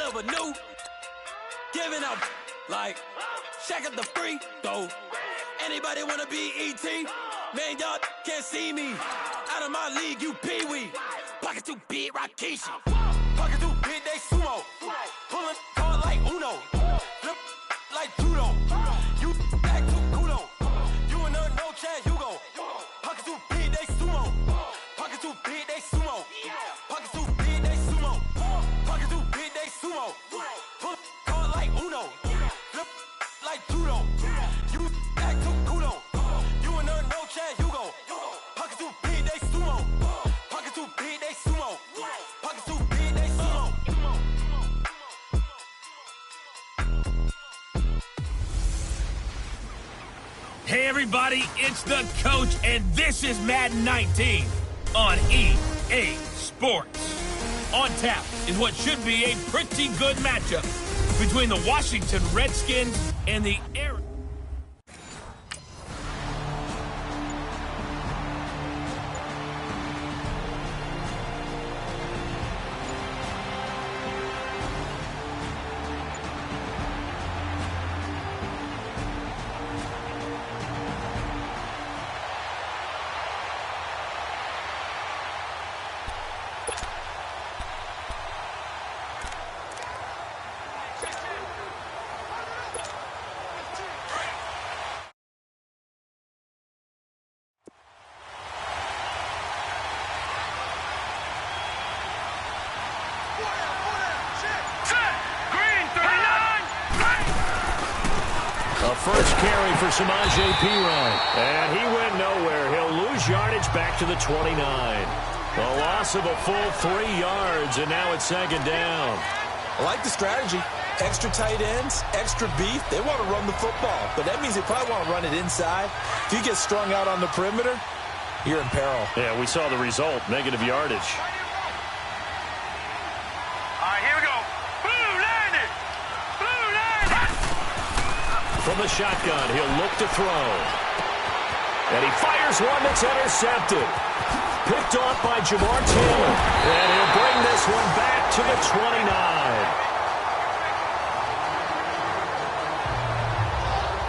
silver new. Giving up like Shaq at the free throw. Anybody wanna be ET? Man, y'all can't see me. Out of my league, you pee-wee. Pocket too big, Rakishi. Pocket too big, they sumo. Pulling card like Uno. Flip like judo. You back to kudo. You and her, no Chad Hugo. Pocket too big, they sumo. Pocket too big, they sumo. Pocket too big, they sumo. Pocket too big, they sumo. Pull card like Uno. Flip like judo. You back to kudo. You and her, no Chad Hugo. Pocket too big, they sumo. Pocket too big, they sumo. Pocket too big, they sumo. Hey everybody, it's the coach, and this is Madden 19 on EA Sports. On tap is what should be a pretty good matchup between the Washington Redskins and the Arizona. First carry for Samaje Perine. And he went nowhere. He'll lose yardage back to the 29. A loss of a full 3 yards, and now it's second down. I like the strategy. Extra tight ends, extra beef. They want to run the football, but that means they probably want to run it inside. If you get strung out on the perimeter, you're in peril. Yeah, we saw the result, negative yardage. From the shotgun, he'll look to throw. And he fires one that's intercepted. Picked off by Jamar Taylor. And he'll bring this one back to the 29.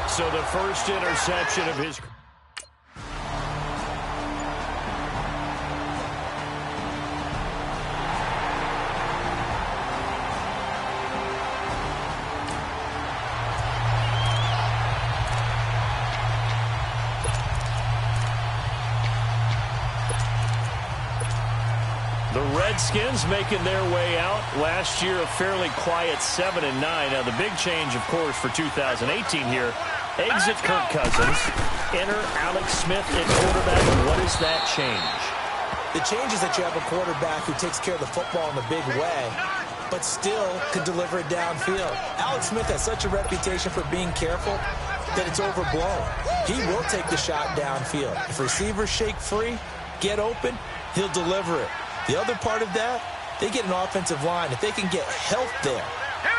So the first interception of his... The Redskins making their way out. Last year, a fairly quiet 7-9. Now, the big change, of course, for 2018 here, exit Kirk Cousins, enter Alex Smith at quarterback. What is that change? The change is that you have a quarterback who takes care of the football in a big way, but still could deliver it downfield. Alex Smith has such a reputation for being careful that it's overblown. He will take the shot downfield. If receivers shake free, get open, he'll deliver it. The other part of that, they get an offensive line. If they can get health there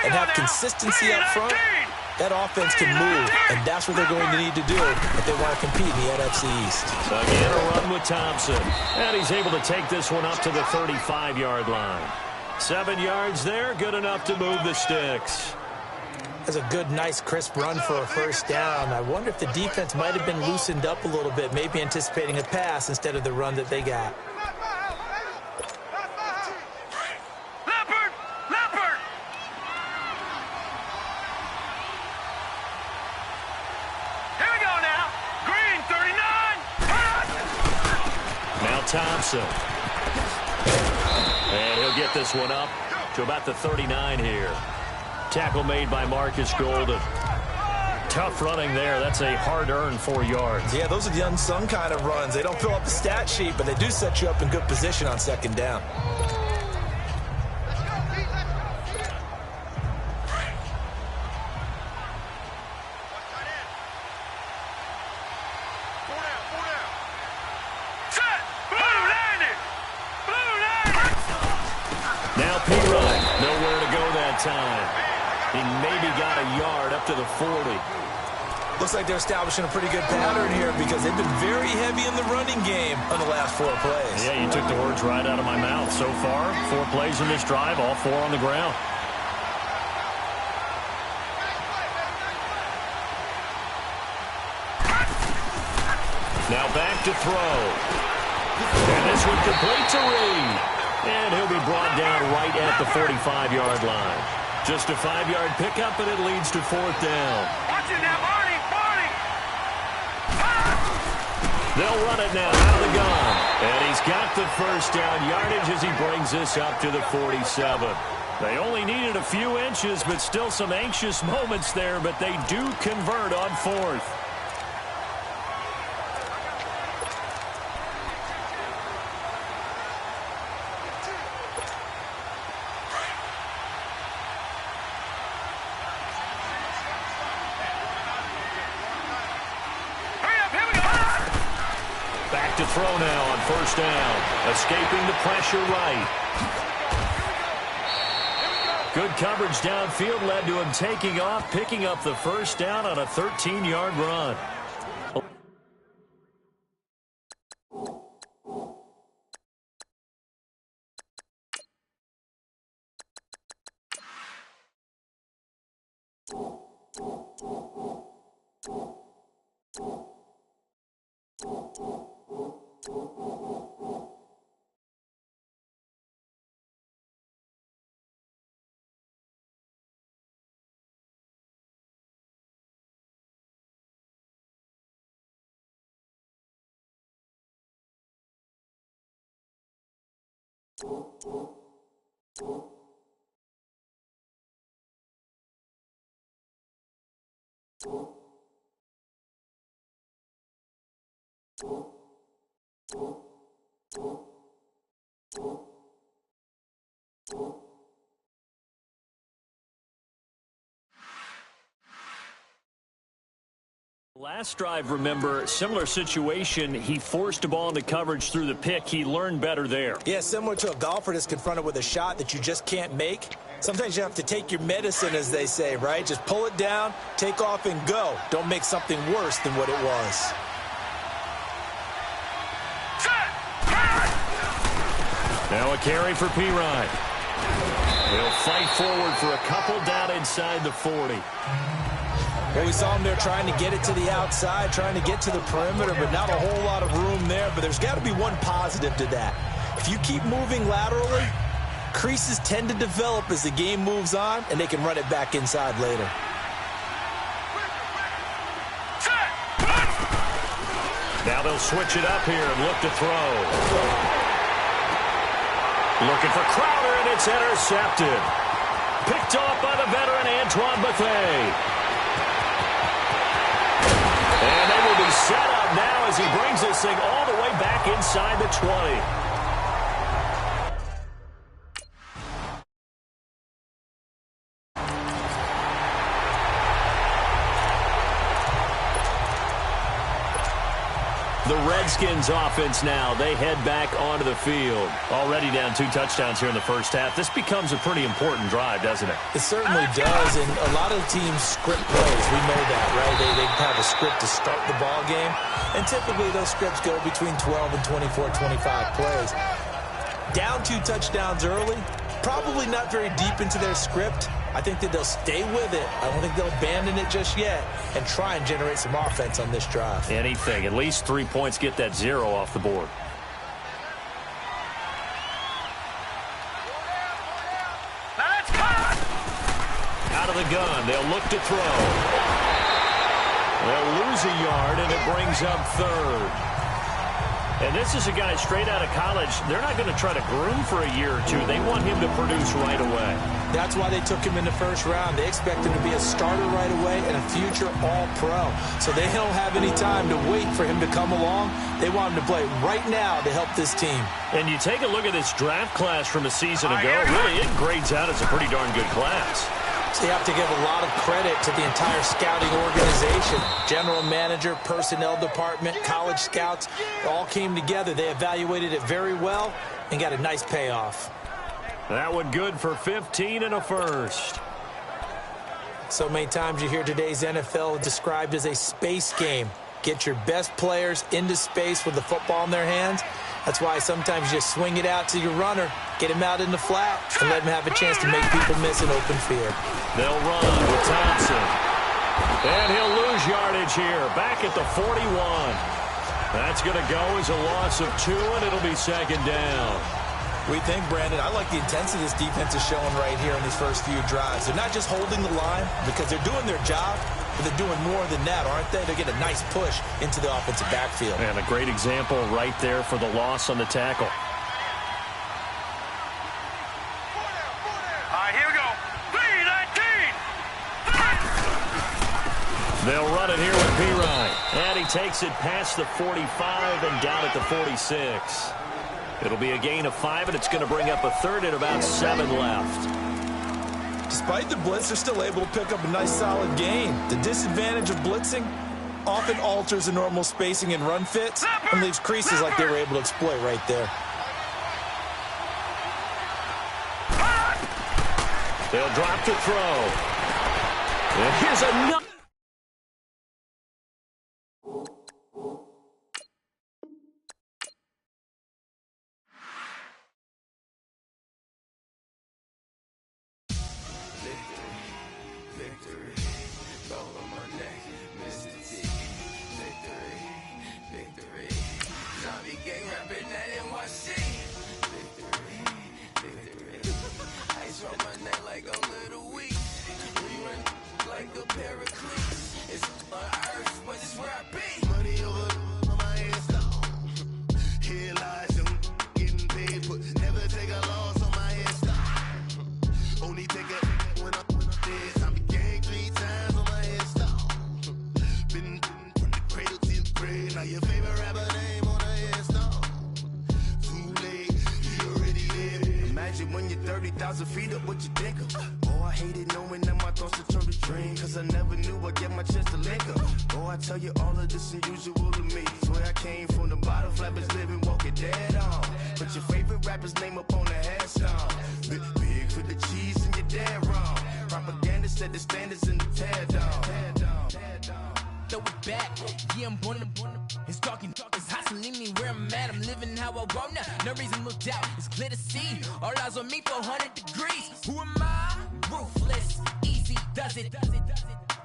and have consistency up front, that offense can move, and that's what they're going to need to do if they want to compete in the NFC East. Again, a run with Thompson, and he's able to take this one up to the 35-yard line. 7 yards there, good enough to move the sticks. That's a good, nice, crisp run for a first down. I wonder if the defense might have been loosened up a little bit, maybe anticipating a pass instead of the run that they got. Thompson. And he'll get this one up to about the 39 here. Tackle made by Marcus Golden. Tough running there. That's a hard-earned 4 yards. Yeah, those are the unsung kind of runs. They don't fill up the stat sheet, but they do set you up in good position on second down. Time. He maybe got a yard up to the 40. Looks like they're establishing a pretty good pattern here because they've been very heavy in the running game on the last 4 plays. Yeah, you took the words right out of my mouth. So far, 4 plays in this drive, all 4 on the ground. Now back to throw. And this one complete to Reed. And he'll be brought down right at the 45-yard line. Just a 5-yard pickup, and it leads to fourth down. Watch it now, Barney! They'll run it now out of the gun. And he's got the first down yardage as he brings this up to the 47. They only needed a few inches, but still some anxious moments there, but they do convert on fourth. Back to throw now on first down. Escaping the pressure right. Good coverage downfield led to him taking off, picking up the first down on a 13-yard run. Last drive, remember, similar situation. He forced a ball into coverage through the pick. He learned better there. Yeah, similar to a golfer that's confronted with a shot that you just can't make. Sometimes you have to take your medicine, as they say, right? Just pull it down, take off, and go. Don't make something worse than what it was. Now a carry for Pirine. He'll fight forward for a couple down inside the 40. Well, we saw him there trying to get it to the outside, trying to get to the perimeter, but not a whole lot of room there. But there's got to be one positive to that. If you keep moving laterally, creases tend to develop as the game moves on, and they can run it back inside later. Now they'll switch it up here and look to throw. Looking for Crowder, and it's intercepted. Picked off by the veteran Antoine Bethea. And they will be set up now as he brings this thing all the way back inside the 20. The Redskins offense now, they head back onto the field. Already down 2 touchdowns here in the first half. This becomes a pretty important drive, doesn't it? It certainly does, and a lot of teams script plays. We know that, right? They have a script to start the ball game, and typically those scripts go between 12 and 24, 25 plays. Down 2 touchdowns early, probably not very deep into their script. I think that they'll stay with it. I don't think they'll abandon it just yet and try and generate some offense on this drive. Anything. At least 3 points, get that 0 off the board. Out of the gun. They'll look to throw. They'll lose a yard, and it brings up third. And this is a guy straight out of college. They're not going to try to groom for a year or two. They want him to produce right away. That's why they took him in the first round. They expect him to be a starter right away and a future all-pro. So they don't have any time to wait for him to come along. They want him to play right now to help this team. And you take a look at this draft class from a season ago. Really, it grades out as a pretty darn good class. So you have to give a lot of credit to the entire scouting organization. General manager, personnel department, college scouts, all came together. They evaluated it very well and got a nice payoff. That one good for 15 and a first. So many times you hear today's NFL described as a space game. Get your best players into space with the football in their hands. That's why sometimes you just swing it out to your runner, get him out in the flat, and let him have a chance to make people miss an open field. They'll run with Thompson. And he'll lose yardage here, back at the 41. That's going to go as a loss of 2, and it'll be second down. We think, Brandon, I like the intensity this defense is showing right here in these first few drives. They're not just holding the line because they're doing their job, but they're doing more than that, aren't they? They're getting a nice push into the offensive backfield. And a great example right there for the loss on the tackle. All right, here we go. 3-19. They'll run it here with P-Ryan. And he takes it past the 45 and down at the 46. It'll be a gain of 5, and it's going to bring up a third and about 7 left. Despite the blitz, they're still able to pick up a nice solid gain. The disadvantage of blitzing often alters the normal spacing and run fits and leaves creases like they were able to exploit right there. They'll drop to throw. And here's another. Feet up, what you think of? Oh, I hated knowing that my thoughts would turn to dream, cause I never knew I'd get my chance to link up. Oh, I tell you all of this unusual to me. Swear I came from the bottom, flappers living, walking dead on. Put your favorite rapper's name up on the headstone. Big for the cheese and you're dead wrong. Propaganda set the standards in the tear down. Throw it back, yeah, I'm born to it's talking, it's hustling me where I'm at. I'm living how I want now. No reason to look doubt, it's clear to see. All eyes on me for 100 degrees. Who am I? Ruthless, easy, does it.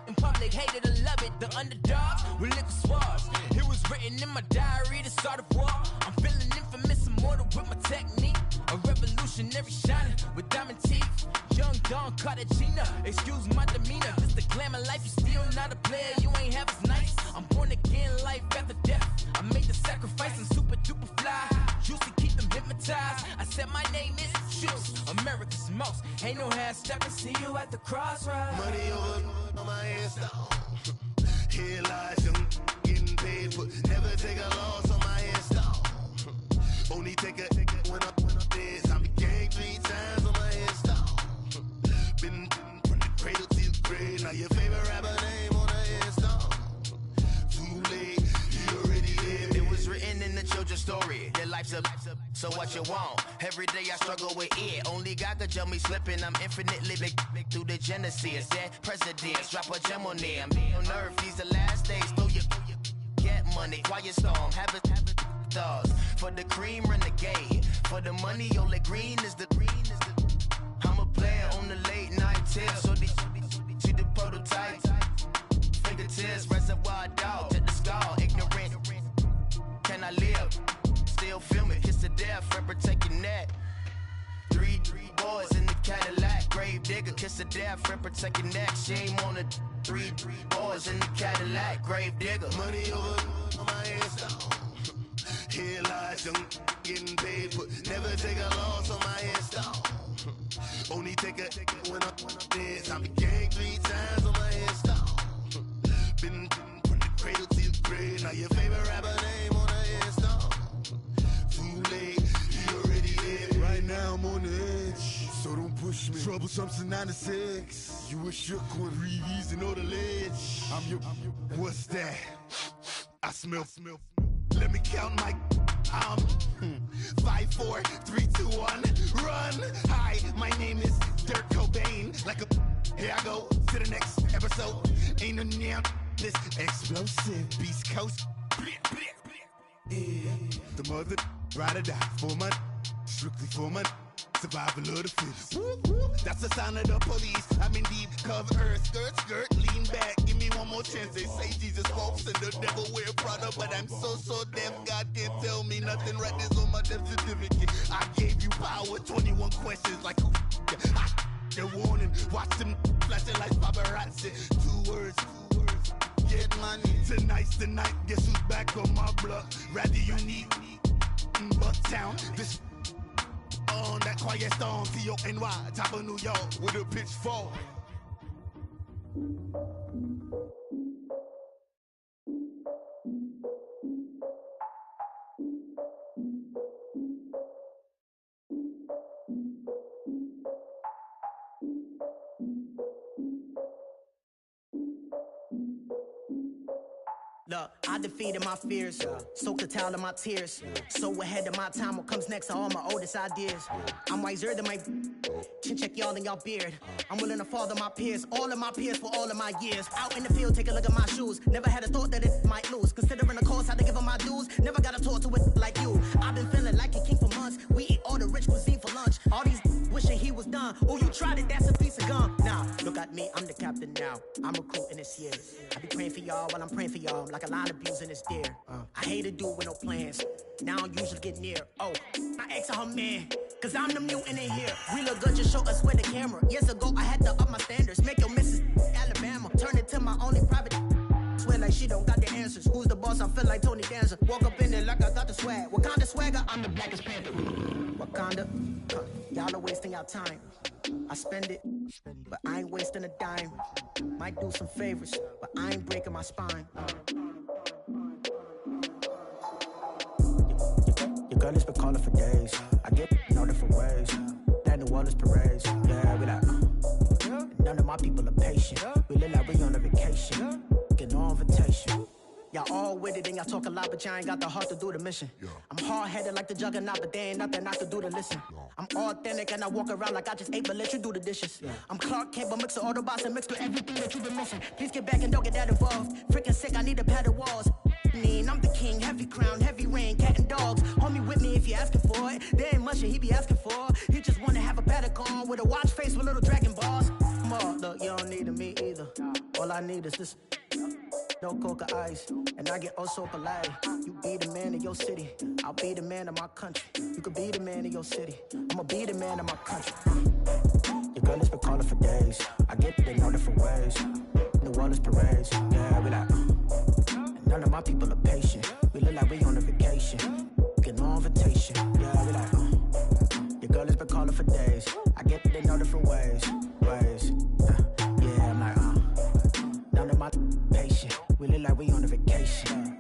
In public, hated or love it. The underdogs with liquor swabs. It was written in my diary to start a war. I'm feeling infamous, immortal with my technique. A revolutionary shining with diamond teeth. Young Don Cartagena, excuse my demeanor. Just the glamour life, you still not a player. You ain't half as nice. I'm born again, life after death. I made the sacrifice and super duper fly. Used to keep them hypnotized. I said my name is Juice, America's most. Ain't no half stepping. See you at the crossroads. Money over on my headstone. Here lies young, getting paid, but never take a loss on my headstone. Only take a when I'm dead. I be gang 3 times on my headstone. Been from the cradle to the grave. Now your favorite rapper name on the headstone. Too late, you already lived. It was written in the children's story. Your life's a so what you want. Every day I struggle with it. Only God could jump me slipping. I'm infinitely big through the genesis. Dead presidents, drop a gem on them. On earth, these the last days. Throw your get money, quiet storm. Have it stars. For the cream, renegade. For the money, only green is the I'm a player on the late night tips. So they see the prototype. Fingertips, reservoir dog. Check the skull, ignorant. Can I live? Still film it, kiss to death, friend protecting that. 3 boys in the Cadillac, grave digger, kiss to death, friend protecting that. Shame on the 3 boys in the Cadillac, grave digger. Money over on my headstone. Here lies young, getting paid, but never take a loss on my headstone. Only take a when I'm dead. I be gang 3 times on my headstone. Been from the cradle to the grave. Now your favorite rapper name on the headstone. Too late, you already lived. Right now I'm on the edge, so don't push me. Troublesome since 96. You a shook one, breathe easy, know the ledge. I'm your, what's that? I smell. Let me count my 5, 4, 3, 2, 1, run. Hi, my name is Dirk Cobain. Like a, here I go to the next episode. Ain't no damn this explosive Beast Coast. Yeah. The mother ride or die for my, strictly for my survival of the fittest. That's That's the sound of the police. I'm in deep cover, skirt, lean back. Give me one more chance. They say Jesus walks and the devil wear Prada, but I'm so deaf. God can't tell me nothing. Right there's on my death certificate. I gave you power. 21 questions like who? The warning. Watch them flashing like paparazzi. Two words. Get money. Tonight's the night. Guess who's back on my block? Rather unique. Bucktown. This on that quiet storm. T-O-N-Y. Top of New York with a pitchfork. Look, I defeated my fears, soaked the towel of my tears. So ahead of my time, what comes next are all my oldest ideas. I'm wiser than my chin check y'all in y'all beard. I'm willing to father my peers, all of my peers for all of my years. Out in the field, take a look at my shoes. Never had a thought that it might lose. Considering the cost, had to give them my dues. Never got to talk to it like you. I've been feeling like a king for months. We eat all the rich cuisine for lunch. All these wishing he was done. Oh, you tried it, that's a piece of gum. Now, look at me, I'm the captain now. I'm recruiting this year. I be praying for y'all while I'm praying for y'all. Like a line of abusing this deer. I hate to do it with no plans. Now I usually get near. Oh, my ex are her man. Cause I'm the mutant in here. We look good, just show us where the camera. Years ago, I had to up my standards. Make your missus Alabama. Turn it to my only private. Swear like she don't got the answers. Who's the boss? I feel like Tony Danza. Walk up in there like I got the swag. What kind of swagger? I'm the blackest panther. Wakanda. Y'all are wasting your time. I spend it, but I ain't wasting a dime. Might do some favors, but I ain't breaking my spine. Your girl has been calling for days. I get in all different ways. That New Orleans parades. Yeah, we like, none of my people are patient. We look like we on a vacation. Get no invitation. Y'all all with it and y'all talk a lot, but y'all ain't got the heart to do the mission. I'm hard-headed like the juggernaut, but there ain't nothing I can do to listen. I'm authentic and I walk around like I just ate, but let you do the dishes. I'm Clark Kent, but mix the Autobots and mix with everything that you've been missing. Please get back and don't get that involved. Freaking sick, I need to pad the walls. I'm the king, heavy crown, heavy rain, cat and dogs. Homie with me if you asking for it. There ain't much that he be asking for. He just wanna have a paddock on with a watch face with little dragon balls. Look, you don't need me either. All I need is this. No coca ice, and I get oh so polite. You be the man of your city, I'll be the man of my country. You could be the man of your city, I'ma be the man of my country. Your girl has been calling for days. I get it in all different ways. New Orleans parades, yeah, we like. None of my people are patient. We look like we on a vacation. Get no invitation, yeah, we like. Your girl has been calling for days. I get it in all different ways. Yeah, I'm like, none of my patient. We look like we on a vacation.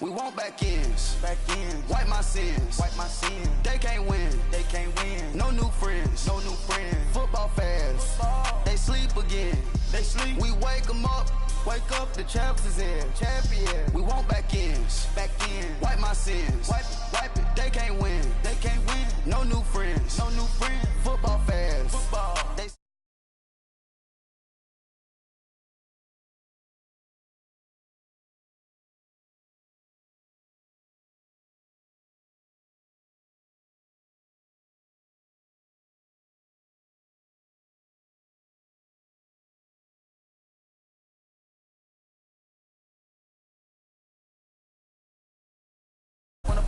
We want back ends. Wipe my sins. They can't win. No new friends. Football fans. They sleep again. We wake them up. The champs is in. Champion. We want back ends. Wipe my sins. Wipe it. They can't win. No new friends. Football fans.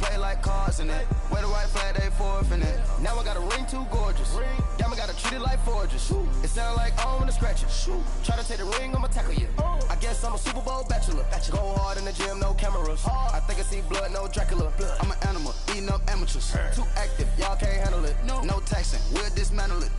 They like cars in it. Wear the white flag, they forfeit it. Now I got a ring too gorgeous. Damn, I gotta treat it like forges. It's sound like I wanna scratch it. Try to take the ring, I'ma tackle you. I guess I'm a Super Bowl bachelor. Go hard in the gym, no cameras. I think I see blood, no Dracula. I'm an animal, eating up amateurs. Too active, y'all can't handle it. No taxing, we'll dismantle it.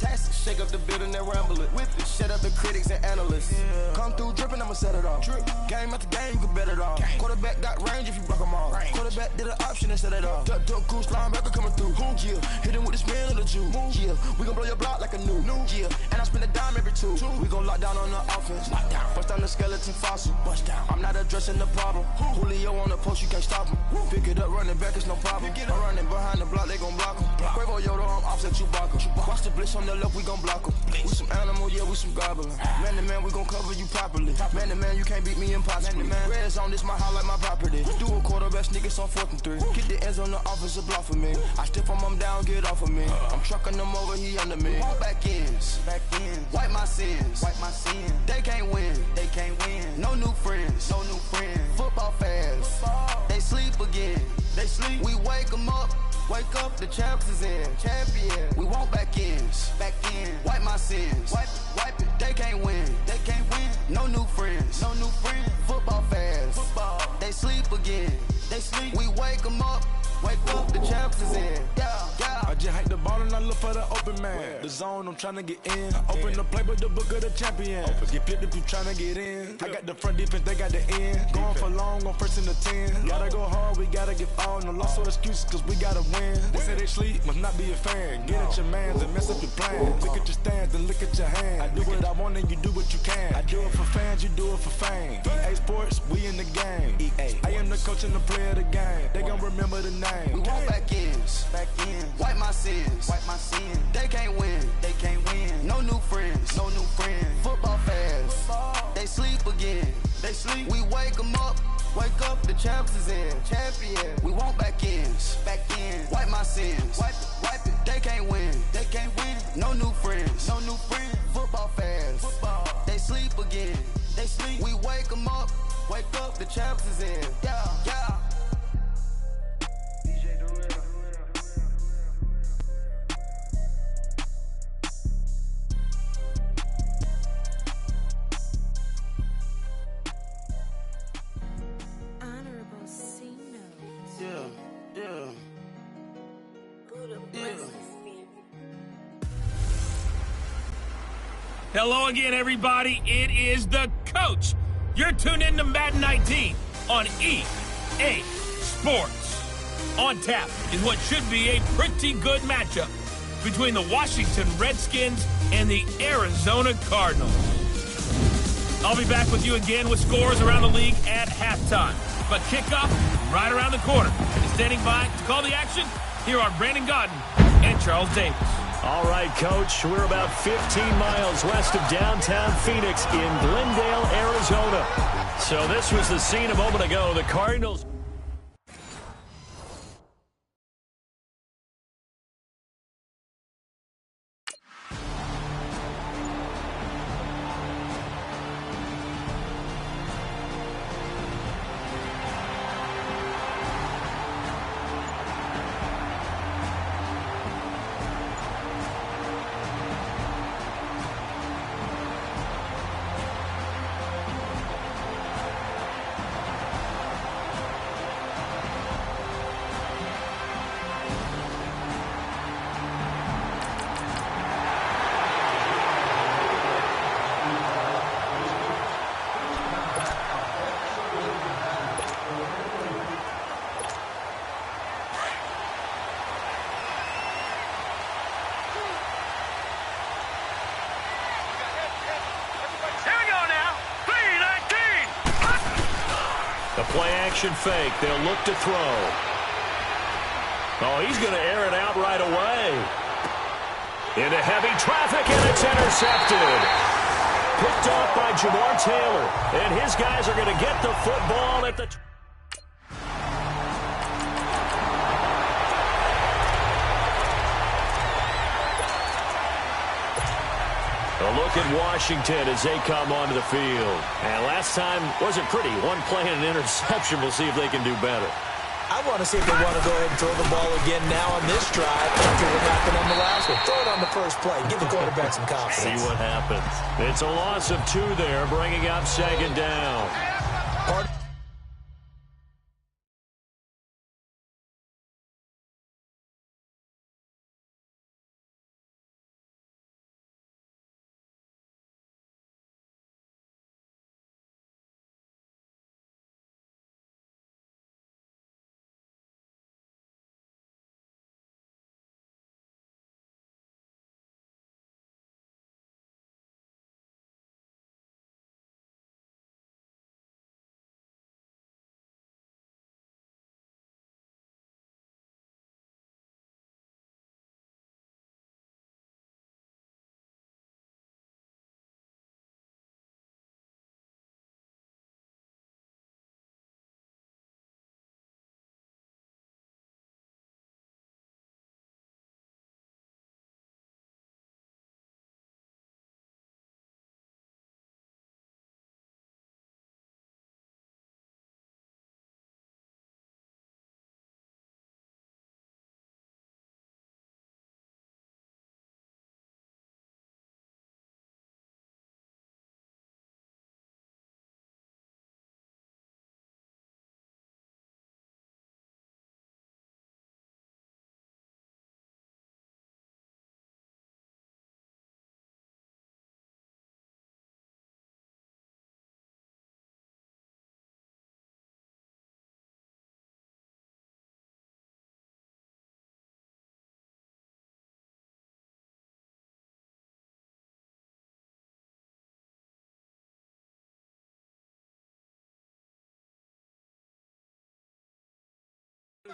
Shake up the building and ramble it. Shut up the critics and analysts. Come through dripping, I'ma set it off. Game after game, you can bet it off. Quarterback got range if you block them all. Quarterback did an option and set it off. Duck, goose, linebacker coming through. Yeah, hit him with the spin of the Jew. Yeah, we gon' blow your block like a new. Yeah, and I spend a dime every two. We gon' lock down on the offense. Bust down the skeleton fossil. Bust down. I'm not addressing the problem. Julio on the post, you can't stop him. Pick it up, running back, it's no problem. I'm running behind the block, they gon' block him. Quavo Yoda, I'm offset Chewbacca. Watch the blitz on the left, we gon' block him. We some animal, yeah, we some goblin. Man to man, we gon' cover you properly. Man to man, you can't beat me impossibly. Red zone, this my highlight, my property. Do a quarterback sneakers on 4th and 3. Get the ends on the offensive block for me. I stiff him down, get off of me. I'm trucking them over, he under me. Back ends, wipe my sins. They can't win, No new friends, Football fans, they sleep again. We wake them up. Wake up, the champs is in. Champion. We want back ends. Wipe my sins. Wipe it. They can't win. No new friends. Football fans. They sleep again. We wake them up. Wake up, the champs is in. Yeah. I just hike the ball and I look for the open man. The zone, I'm trying to get in. Open the play with the book of the champion. Get flipped if you trying to get in. I got the front defense, they got the end. Going for long on 1st and the 10. Gotta go hard, we gotta get all. No loss or excuses, cause we gotta win. They say they sleep, must not be a fan. Get at your mans and mess up your plan. Look at your stands and look at your hand. I do what I want and you do what you can. I do it for fans, you do it for fame. EA Sports, we in the game. I am the coach and the player of the game. They gon' remember the name. We want back ends. Wipe my sins. They can't win. No new friends. Football fans. They sleep again. We wake them up. Wake up, the champs is in. Champion. We want back ends. Wipe my sins. Wipe it. They can't win. No new friends. Football fans. They sleep again. We wake them up. Wake up, the champs is in. Yeah. Hello again, everybody. It is the coach. You're tuned in to Madden 19 on EA Sports. On tap is what should be a pretty good matchup between the Washington Redskins and the Arizona Cardinals. I'll be back with you again with scores around the league at halftime. But kickoff right around the corner. And standing by to call the action, here are Brandon Godden and Charles Davis. All right, Coach, we're about 15 miles west of downtown Phoenix in Glendale, Arizona. So this was the scene a moment ago. The Cardinals... The play-action fake. They'll look to throw. Oh, he's going to air it out right away. Into heavy traffic, and it's intercepted. Picked off by Jamar Taylor. And his guys are going to get the football at the... A look at Washington as they come onto the field. And last time wasn't pretty. One play and an interception. We'll see if they can do better. I want to see if they want to go ahead and throw the ball again now on this drive after what happened on the last one. Throw it on the first play. Give the quarterback some confidence. See what happens. It's a loss of 2 there, bringing up second down.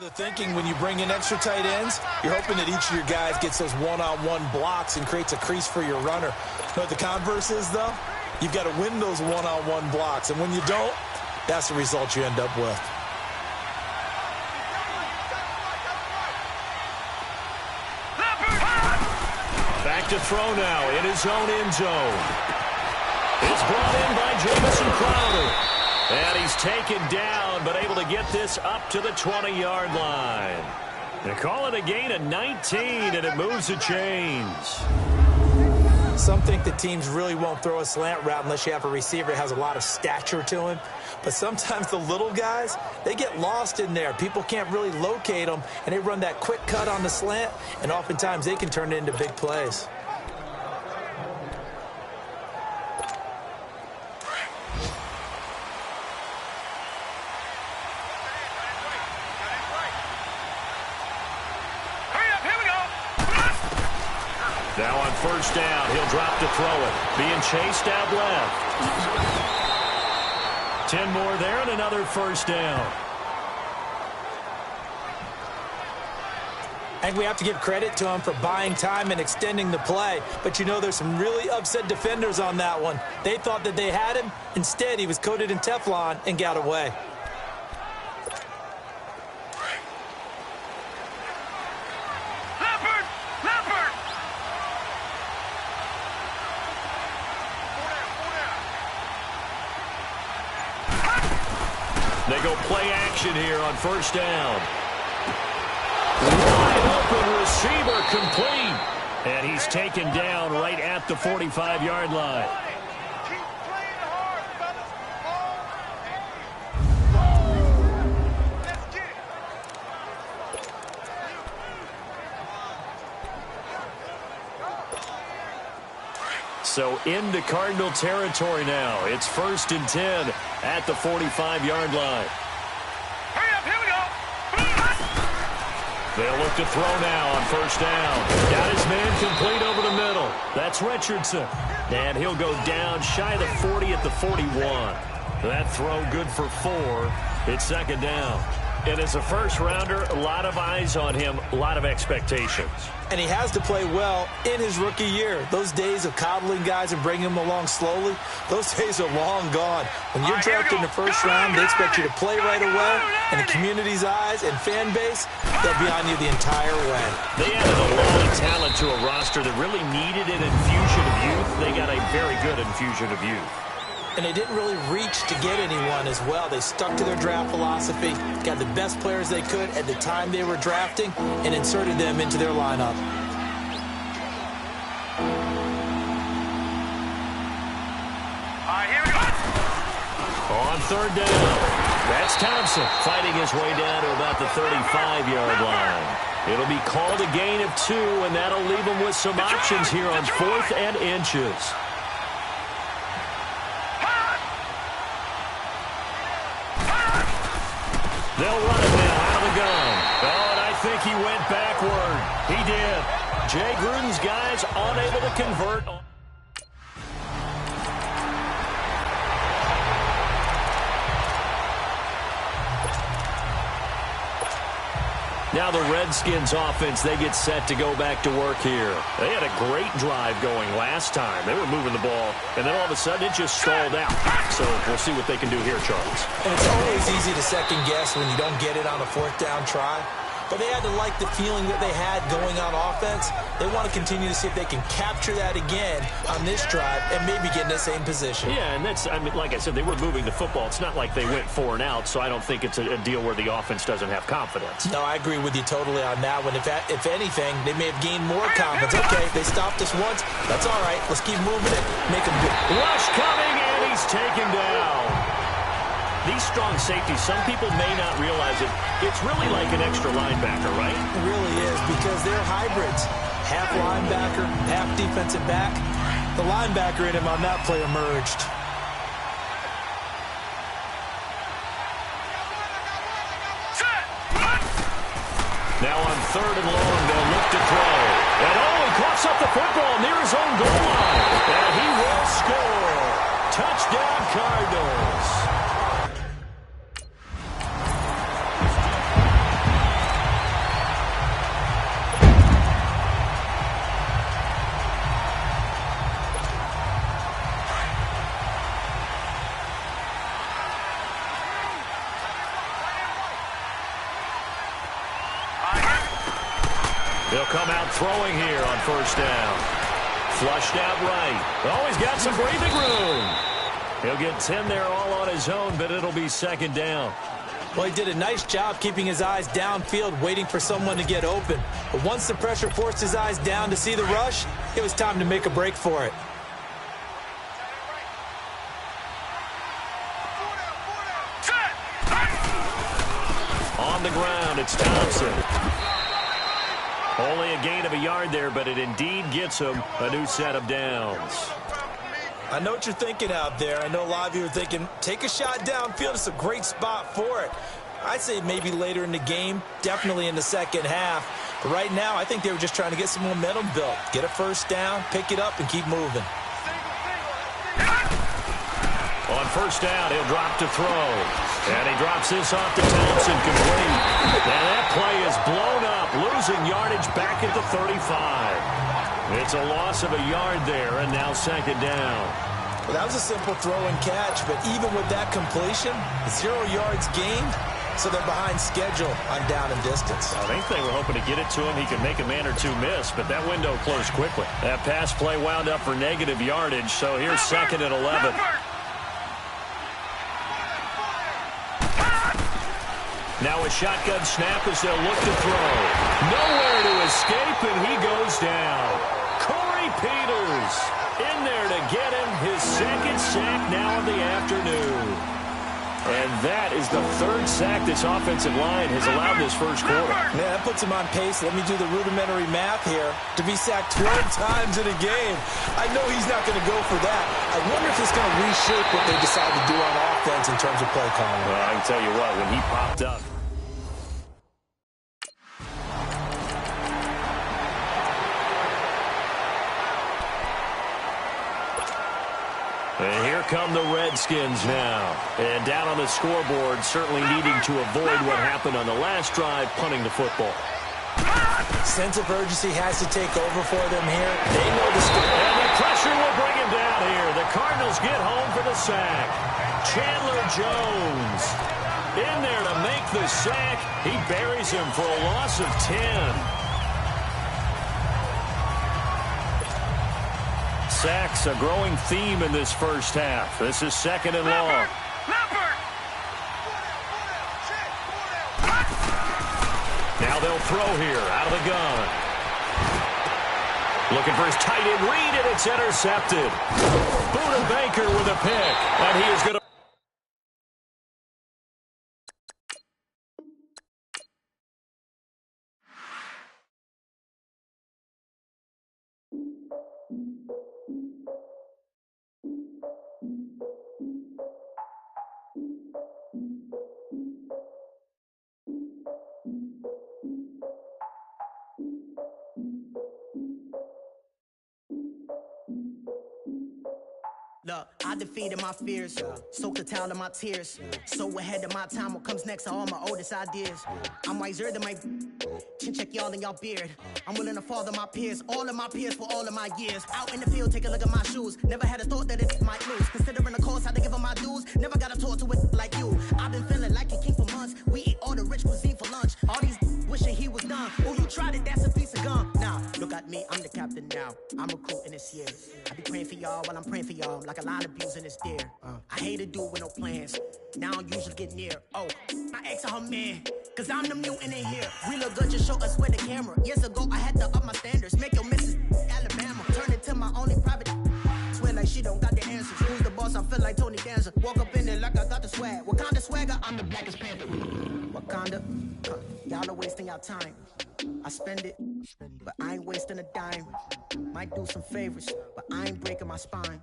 The thinking when you bring in extra tight ends, you're hoping that each of your guys gets those one-on-one blocks and creates a crease for your runner. You know what the converse is, though? You've got to win those one-on-one blocks, and when you don't, that's the result you end up with. Back to throw now in his own end zone. It's brought in by Jamison Crowder. And he's taken down, but able to get this up to the 20-yard line. They call it a gain of 19, and it moves the chains. Some think that teams really won't throw a slant route unless you have a receiver that has a lot of stature to him. But sometimes the little guys, they get lost in there. People can't really locate them, and they run that quick cut on the slant, and oftentimes they can turn it into big plays. Now on first down, he'll drop to throw it. Being chased out left. 10 more there and another first down. I think we have to give credit to him for buying time and extending the play. But, you know, there's some really upset defenders on that one. They thought that they had him. Instead, he was coated in Teflon and got away. They go play action here on first down. Wide open receiver complete. And he's taken down right at the 45-yard line. Keep playing hard, fellas. Let's get it. So into Cardinal territory now. It's 1st and 10 at the 45-yard line. Hurry up, here we go. They'll look to throw now on first down. Got his man complete over the middle. That's Richardson. And he'll go down shy of the 40 at the 41. That throw good for 4. It's second down. And as a first-rounder, a lot of eyes on him, a lot of expectations. And he has to play well in his rookie year. Those days of coddling guys and bringing them along slowly, those days are long gone. When you're drafted in the first round, they expect you to play right away, and the community's eyes and fan base, they'll be on you the entire way. They added a lot of talent to a roster that really needed an infusion of youth. They got a very good infusion of youth. And they didn't really reach to get anyone as well. They stuck to their draft philosophy, got the best players they could at the time they were drafting, and inserted them into their lineup. All right, here we go. On third down, that's Thompson fighting his way down to about the 35-yard line. It'll be called a gain of 2, and that'll leave them with some options here on 4th and inches. They'll run it now out of the gun. Oh, and I think he went backward. He did. Jay Gruden's guys unable to convert. Now the Redskins offense, they get set to go back to work here. They had a great drive going last time. They were moving the ball, and then all of a sudden it just stalled out. So we'll see what they can do here, Charles. And it's always easy to second guess when you don't get it on a 4th down try. But they had to like the feeling that they had going on offense. They want to continue to see if they can capture that again on this drive and maybe get in the same position. Yeah, and that's, I mean, like I said, they were moving the football. It's not like they went 4 and out, so I don't think it's a deal where the offense doesn't have confidence. No, I agree with you totally on that one. If anything, they may have gained more confidence. Okay, they stopped us once. That's all right. Let's keep moving it. Make them do it. Rush coming, and he's taken down. These strong safeties, some people may not realize it. It's really like an extra linebacker, right? It really is, because they're hybrids. Half linebacker, half defensive back. The linebacker in him on that play emerged. Now on 3rd and long, they'll look to throw. And he coughs up the football near his own goal line. And he will score. Touchdown, Cardinals. They'll come out throwing here on 1st down. Flushed out right. Oh, he's got some breathing room. He'll get 10 there all on his own, but it'll be 2nd down. Well, he did a nice job keeping his eyes downfield, waiting for someone to get open. But once the pressure forced his eyes down to see the rush, it was time to make a break for it. On the ground, it's Thompson. Only a gain of a yard there, but it indeed gets him a new set of downs. I know what you're thinking out there. I know a lot of you are thinking, take a shot downfield. It's a great spot for it. I'd say maybe later in the game, definitely in the second half. But right now, I think they were just trying to get some momentum built. Get a 1st down, pick it up, and keep moving. On 1st down, he'll drop to throw. And he drops this off to Thompson, complete. And that play is blown up, losing yardage back at the 35. It's a loss of a yard there, and now 2nd down. Well, that was a simple throw and catch, but even with that completion, 0 yards gained, so they're behind schedule on down and distance. I think they were hoping to get it to him. He could make a man or two miss, but that window closed quickly. That pass play wound up for negative yardage, so here's 2nd and 11. Now a shotgun snap as they'll look to throw. Nowhere to escape, and he goes down. Corey Peters in there to get him his 2nd sack now of the afternoon. And that is the 3rd sack this offensive line has allowed this 1st quarter. Man, that puts him on pace. Let me do the rudimentary math here. To be sacked 12 times in a game. I know he's not going to go for that. I wonder if it's going to reshape what they decide to do on offense in terms of play calling. Well, I can tell you what, when he popped up. And here come the Redskins now. And down on the scoreboard, certainly needing to avoid what happened on the last drive, punting the football. Sense of urgency has to take over for them here. They know the score. And the pressure will bring him down here. The Cardinals get home for the sack. Chandler Jones in there to make the sack. He buries him for a loss of 10. Sacks, a growing theme in this first half. This is second and long. Now they'll throw here out of the gun. Looking for his tight end read, and it's intercepted. Buda Baker with a pick, and he is going to... Look, I defeated my fears, soaked a towel in my tears. So ahead of my time, what comes next are all my oldest ideas. I'm wiser than my chin check y'all in y'all beard. I'm willing to father my peers, all of my peers for all of my years. Out in the field, take a look at my shoes. Never had a thought that it might lose. Considering the cost, how to give them my dues. Never got a talk to it like you. I've been feeling like a king for months. We eat all the rich cuisine for lunch. All these wishing he was done. Oh, you tried it, that's a piece of gum. Now, look at me, I'm the captain now. I'm recruiting this year. I be praying for y'all while I'm praying for y'all. Like a line of abusing this deer. I hate a dude with no plans. Now I usually get near. Oh, my ex her man. Cause I'm the mutant in here. We look good, just show us where the camera. Years ago, I had to up my standards. Make your missus Alabama. Turn it to my only private. Swear like she don't got the answers. Who's the boss? I feel like Tony Danza. Walk up in there like I got the swag. Wakanda swagger, I'm the blackest panther. Wakanda, y'all are wasting your time. I spend it, but I ain't wasting a dime. Might do some favors, but I ain't breaking my spine.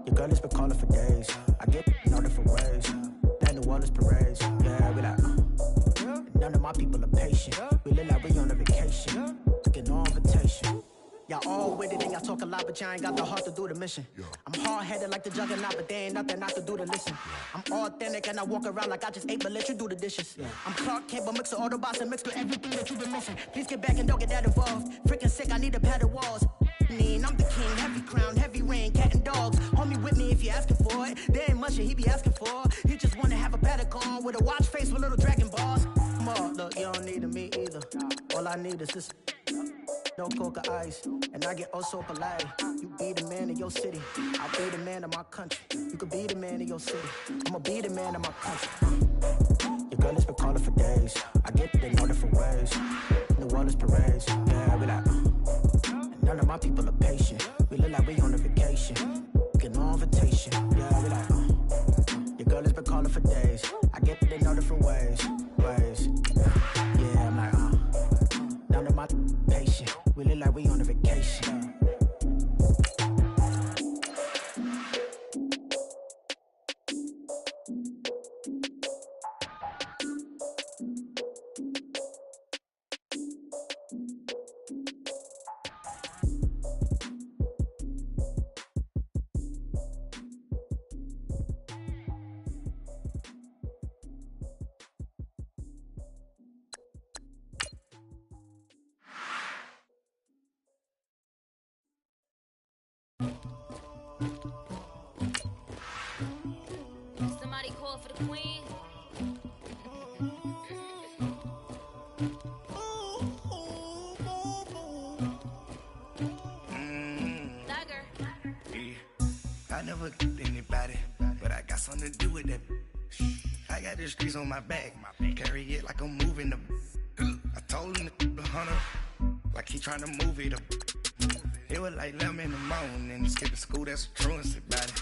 Your girl has been calling for days. I get in all different ways. That New Orleans parades. Yeah, we like, none of my people are patient. We look like we on a vacation. Get no invitation. Y'all all with it and y'all talk a lot, but y'all ain't got the heart to do the mission. I'm hard-headed like the juggernaut, but there ain't nothing I can do to listen. I'm authentic and I walk around like I just ate, but let you do the dishes. I'm Clark Kent, but mix the Autobots and mix with everything that you've been missing. Please get back and don't get that involved. Freaking sick, I need a padded walls. I'm the king, heavy crown, heavy rain, cat and dogs. Homie with me if you're asking for it. There ain't much that he be asking for. He just wanna have a paddock on with a watch face with little dragon balls. Come on, look, you don't need me either. All I need is this. No coca ice, and I get oh so polite. You be the man of your city, I'll be the man of my country. You could be the man of your city, I'ma be the man of my country. Your girl has been calling for days. I get it in all different ways. New Orleans parades, yeah, we like. And none of my people are patient. We look like we on a vacation. Get no invitation, yeah, we like. Your girl has been calling for days. I get it in all different ways. Yeah, I'm like, none of my patient. We look like we on a vacation. Somebody call for the queen. I never get anybody, but I got something to do with that. I got the streets on my back, carry it like I'm moving the. I told him to the hunter, like he trying to move it up. It was like 11 in the morning, skipping school, that's a truancy about it.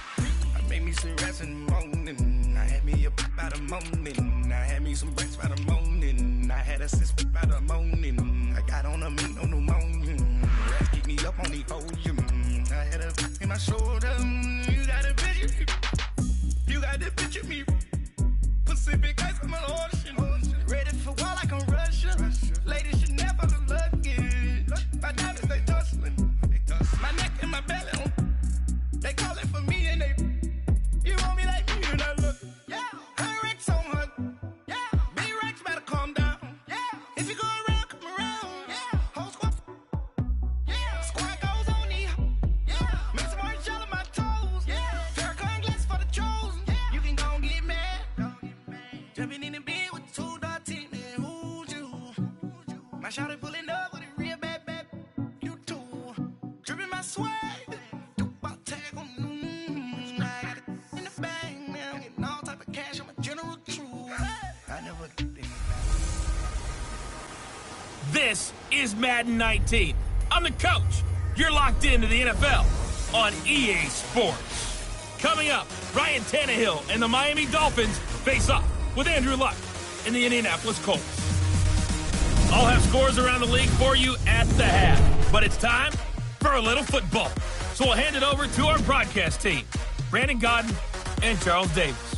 I made me some rest in the morning, I had me a by the morning, I had me some breaks by the morning, I had a sis by the morning, I got on a meat on the morning, rats keep me up on the podium, I had a in my shoulder, you got a bitch, you got the bitch of me, Pacific ice on my ocean, ready for war like I'm Russian, ladies should never look lucky, my diamonds they tussling. My neck and my belly, they calling for me and they, you want me like me and I look, yeah, her Rex on her, yeah, big Rex better calm down, yeah, if you go around, come around, yeah, whole squad, yeah, squad goes on me, yeah, make some orange gel in my tongue. swag. About tag on I got it in the bag now. Getting all type of cash. I'm a general true. I never did anything. This is Madden 19. I'm the coach. You're locked into the NFL on EA Sports. Coming up, Ryan Tannehill and the Miami Dolphins face off with Andrew Luck and the Indianapolis Colts. I'll have scores around the league for you at the half, but it's time for a little football. So we'll hand it over to our broadcast team, Brandon Godden and Charles Davis.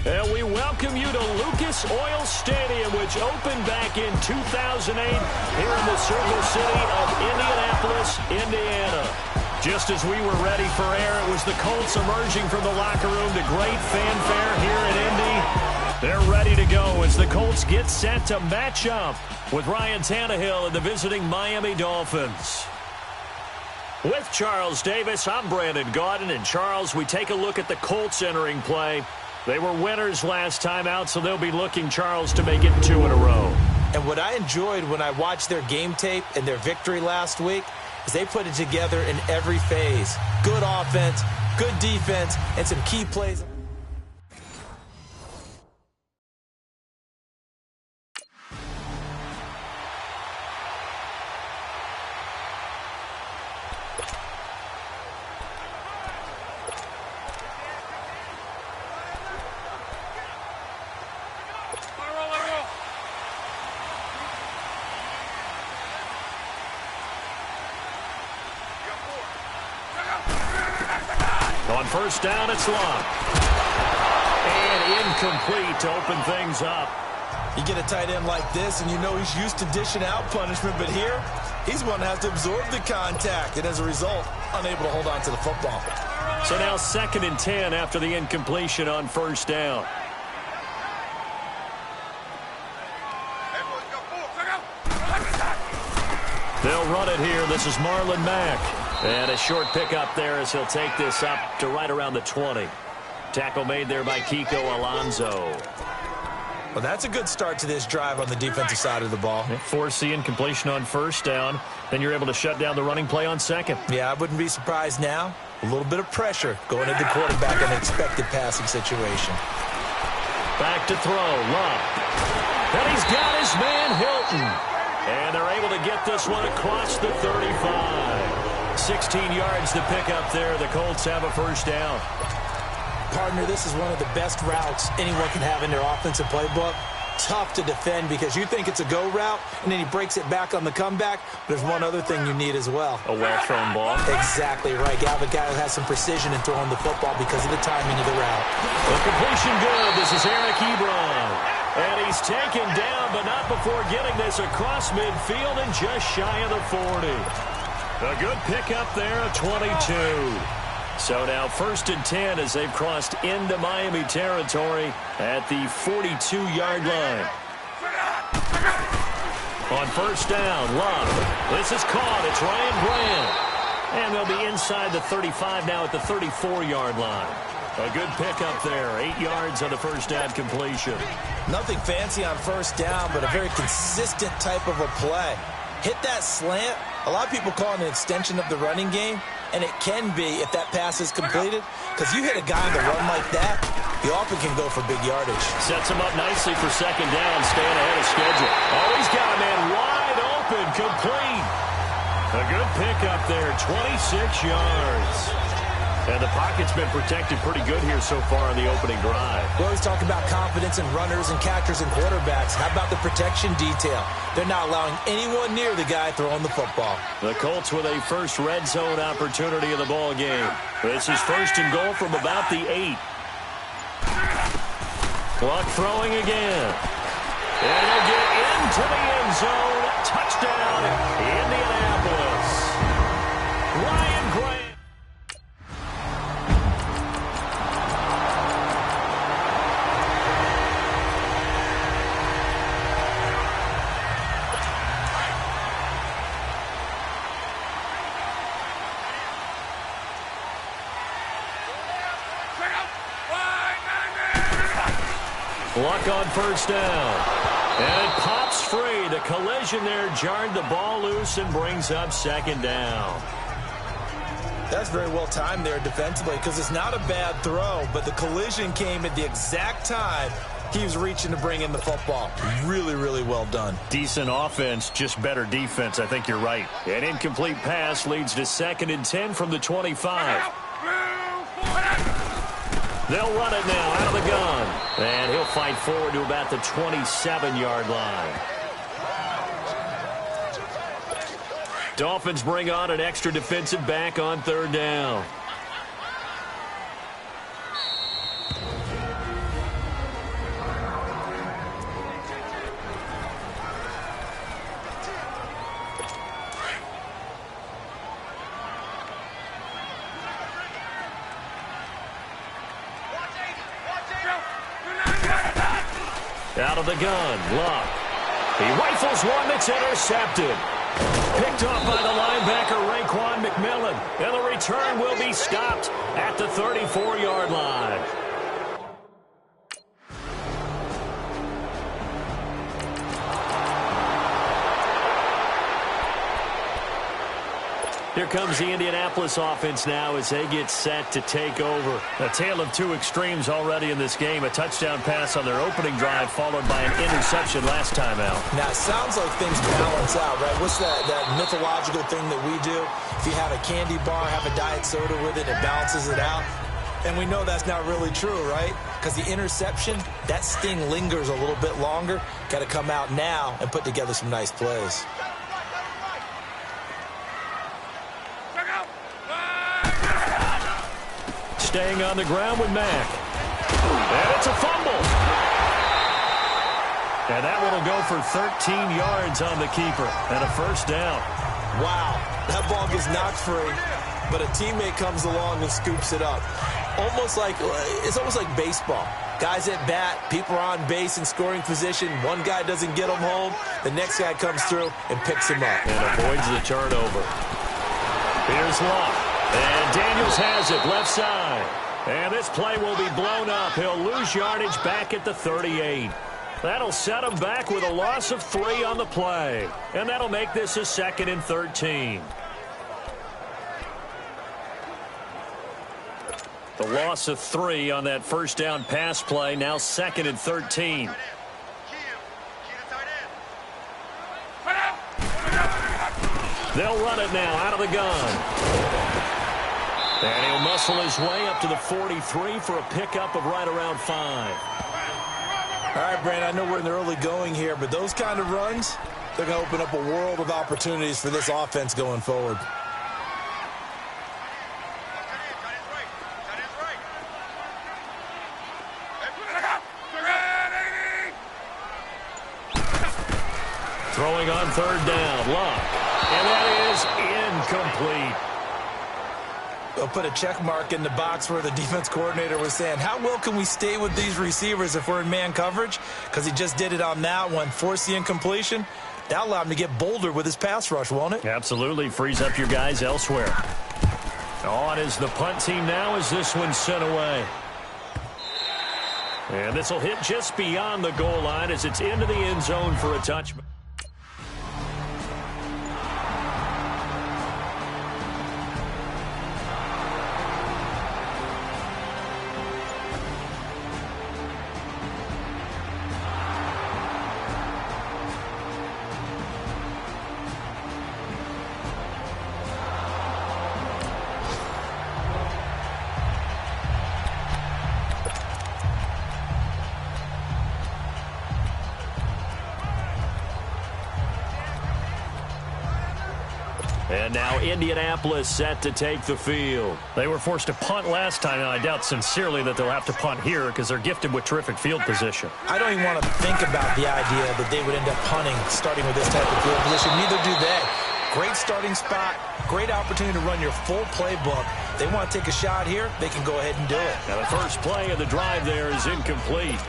And we welcome you to Lucas Oil Stadium, which opened back in 2008 here in the Circle City of Indianapolis, Indiana. Just as we were ready for air, it was the Colts emerging from the locker room to great fanfare here in Indy. They're ready to go as the Colts get set to match up with Ryan Tannehill and the visiting Miami Dolphins. With Charles Davis, I'm Brandon Gaudin. And Charles, we take a look at the Colts entering play. They were winners last time out, so they'll be looking, Charles, to make it 2 in a row. And what I enjoyed when I watched their game tape and their victory last week is they put it together in every phase. Good offense, good defense, and some key plays. On first down, it's Luck. And incomplete to open things up. You get a tight end like this, and you know he's used to dishing out punishment, but here, he's one that has to absorb the contact, and as a result, unable to hold on to the football. So now 2nd and 10 after the incompletion on first down. They'll run it here. This is Marlon Mack. And a short pickup there as he'll take this up to right around the 20. Tackle made there by Kiko Alonso. Well, that's a good start to this drive on the defensive side of the ball. Force the incompletion on first down. Then you're able to shut down the running play on second. Yeah, I wouldn't be surprised now. A little bit of pressure going at the quarterback in an expected passing situation. Back to throw. Luck. And he's got his man Hilton. And they're able to get this one across the 35. 16 yards to pick up there. The Colts have a first down. Partner, this is one of the best routes anyone can have in their offensive playbook. Tough to defend because you think it's a go route, and then he breaks it back on the comeback. There's one other thing you need as well. A well-thrown ball. Exactly right. You have a guy who has some precision in throwing the football because of the timing of the route. The completion good. This is Eric Ebron. And he's taken down, but not before getting this across midfield and just shy of the 40. A good pickup there, a 22. So now 1st and 10 as they've crossed into Miami territory at the 42-yard line. On first down, Love. This is caught. It's Ryan Grant. And they'll be inside the 35 now at the 34-yard line. A good pickup there. 8 yards on the first down completion. Nothing fancy on first down, but a very consistent type of a play. Hit that slant. A lot of people call it an extension of the running game, and it can be if that pass is completed, because you hit a guy on the run like that, you often can go for big yardage. Sets him up nicely for second down, staying ahead of schedule. Oh, he's got a man wide open, complete. A good pickup there, 26 yards. And the pocket's been protected pretty good here so far on the opening drive. We always talk about confidence in runners and catchers and quarterbacks. How about the protection detail? They're not allowing anyone near the guy throwing the football. The Colts with a first red zone opportunity in the ball game. This is 1st and goal from about the 8. Luck throwing again. And he'll get into the end zone. Touchdown, Indianapolis. Ryan Grant. Luck on first down. And it pops Breaks free. The collision there jarred the ball loose and brings up second down. That's very well timed there defensively because it's not a bad throw, but the collision came at the exact time he was reaching to bring in the football. Really, really well done. Decent offense, just better defense. I think you're right. An incomplete pass leads to 2nd and 10 from the 25. They'll run it now out of the gun. And he'll fight forward to about the 27-yard line. Dolphins bring on an extra defensive back on 3rd down. Out of the gun, Luck. He rifles one that's intercepted. Picked off by the linebacker, Raekwon McMillan. And the return will be stopped at the 34-yard line. Here comes the Indianapolis offense now as they get set to take over. A tale of two extremes already in this game. A touchdown pass on their opening drive followed by an interception last time out. Now, it sounds like things balance out, right? What's that mythological thing that we do? If you have a candy bar, have a diet soda with it, it balances it out. And we know that's not really true, right? Because the interception, that sting lingers a little bit longer. Got to come out now and put together some nice plays. Staying on the ground with Mack. And it's a fumble. And that one will go for 13 yards on the keeper and a first down. Wow, that ball gets knocked free, but a teammate comes along and scoops it up. It's almost like baseball. Guys at bat, people are on base in scoring position. One guy doesn't get him home. The next guy comes through and picks him up. And avoids the turnover. Here's Luck. And Daniels has it left side. And this play will be blown up. He'll lose yardage back at the 38. That'll set him back with a loss of 3 on the play. And that'll make this a 2nd and 13. The loss of 3 on that first down pass play. Now 2nd and 13. They'll run it now out of the gun. And he'll muscle his way up to the 43 for a pickup of right around 5. All right, Brandon, I know we're in the early going here, but those kind of runs, they're going to open up a world of opportunities for this offense going forward. Throwing on 3rd down, Luck. And that is incomplete. They'll put a check mark in the box where the defense coordinator was saying, how well can we stay with these receivers if we're in man coverage? Because he just did it on that one, forced the incompletion. That'll allow him to get bolder with his pass rush, won't it? Absolutely. Frees up your guys elsewhere. On is the punt team now as this one's sent away. And this will hit just beyond the goal line as it's into the end zone for a touchback. And now Indianapolis set to take the field. They were forced to punt last time, and I doubt sincerely that they'll have to punt here because they're gifted with terrific field position. I don't even want to think about the idea that they would end up punting starting with this type of field position. Neither do they. Great starting spot, great opportunity to run your full playbook. They want to take a shot here, they can go ahead and do it. Now the first play of the drive there is incomplete.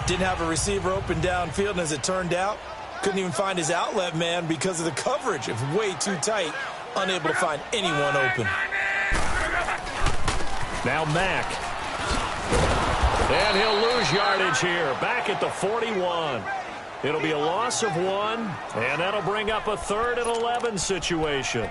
Didn't have a receiver open downfield, and as it turned out, couldn't even find his outlet man because of the coverage. It's way too tight, unable to find anyone open. Now Mack. And he'll lose yardage here, back at the 41. It'll be a loss of 1, and that'll bring up a 3rd and 11 situation.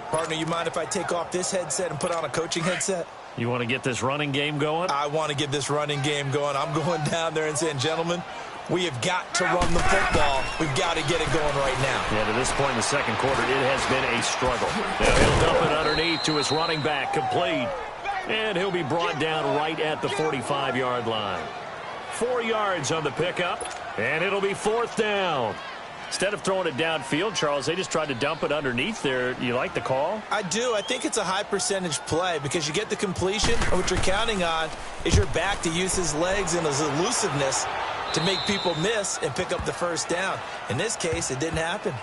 Partner, you mind if I take off this headset and put on a coaching headset? You want to get this running game going? I want to get this running game going. I'm going down there and saying, gentlemen, we have got to run the football. We've got to get it going right now. Yeah, to this point in the second quarter, it has been a struggle. Now he'll dump it underneath to his running back, complete. And he'll be brought down right at the 45-yard line. 4 yards on the pickup, and it'll be 4th down. Instead of throwing it downfield, Charles, they just tried to dump it underneath there. You like the call? I do. I think it's a high-percentage play because you get the completion, and what you're counting on is your back to use his legs and his elusiveness to make people miss and pick up the first down. In this case, it didn't happen.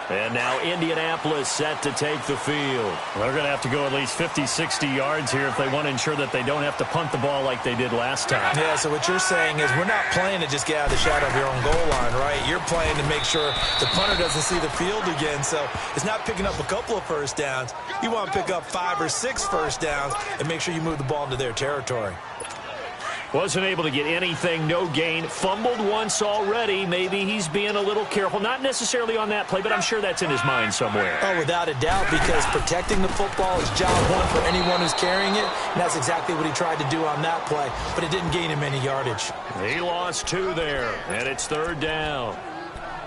And now Indianapolis set to take the field. They're going to have to go at least 50, 60 yards here if they want to ensure that they don't have to punt the ball like they did last time. Yeah, so what you're saying is we're not playing to just get out of the shadow of your own goal line, right? You're playing to make sure the punter doesn't see the field again. So it's not picking up a couple of first downs. You want to pick up 5 or 6 first downs and make sure you move the ball into their territory. Wasn't able to get anything, no gain. Fumbled once already. Maybe he's being a little careful. Not necessarily on that play, but I'm sure that's in his mind somewhere. Oh, without a doubt, because protecting the football is job one for anyone who's carrying it. And that's exactly what he tried to do on that play, but it didn't gain him any yardage. He lost 2 there, and it's 3rd down.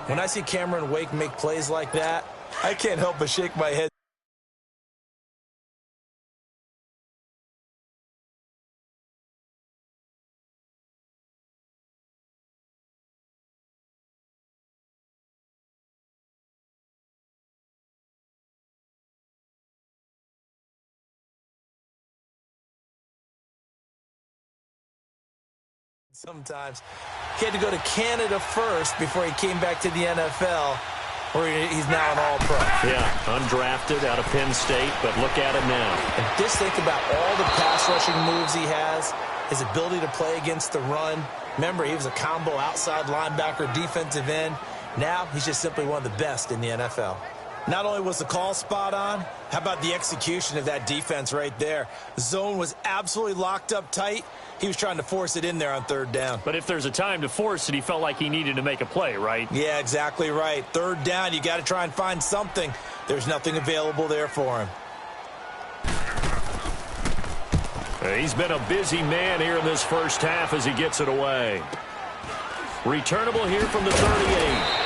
When I see Cameron Wake make plays like that, I can't help but shake my head. Sometimes he had to go to Canada first before he came back to the NFL, where he's now an all-pro. Yeah, undrafted out of Penn State, but look at him now. And just think about all the pass-rushing moves he has, his ability to play against the run. Remember, he was a combo outside linebacker, defensive end. Now he's just simply one of the best in the NFL. Not only was the call spot on, how about the execution of that defense right there? The zone was absolutely locked up tight. He was trying to force it in there on 3rd down. But if there's a time to force it, he felt like he needed to make a play, right? Yeah, exactly right. 3rd down, you got to try and find something. There's nothing available there for him. He's been a busy man here in this first half as he gets it away. Returnable here from the 38.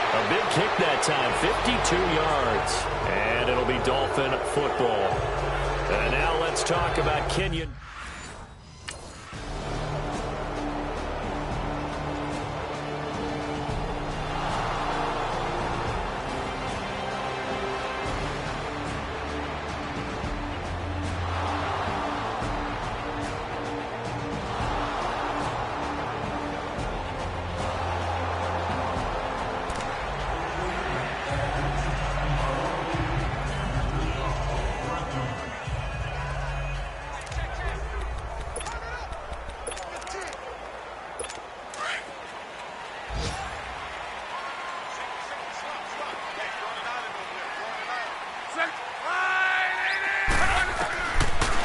A big kick that time, 52 yards. And it'll be Dolphin football. And now let's talk about Kenyon.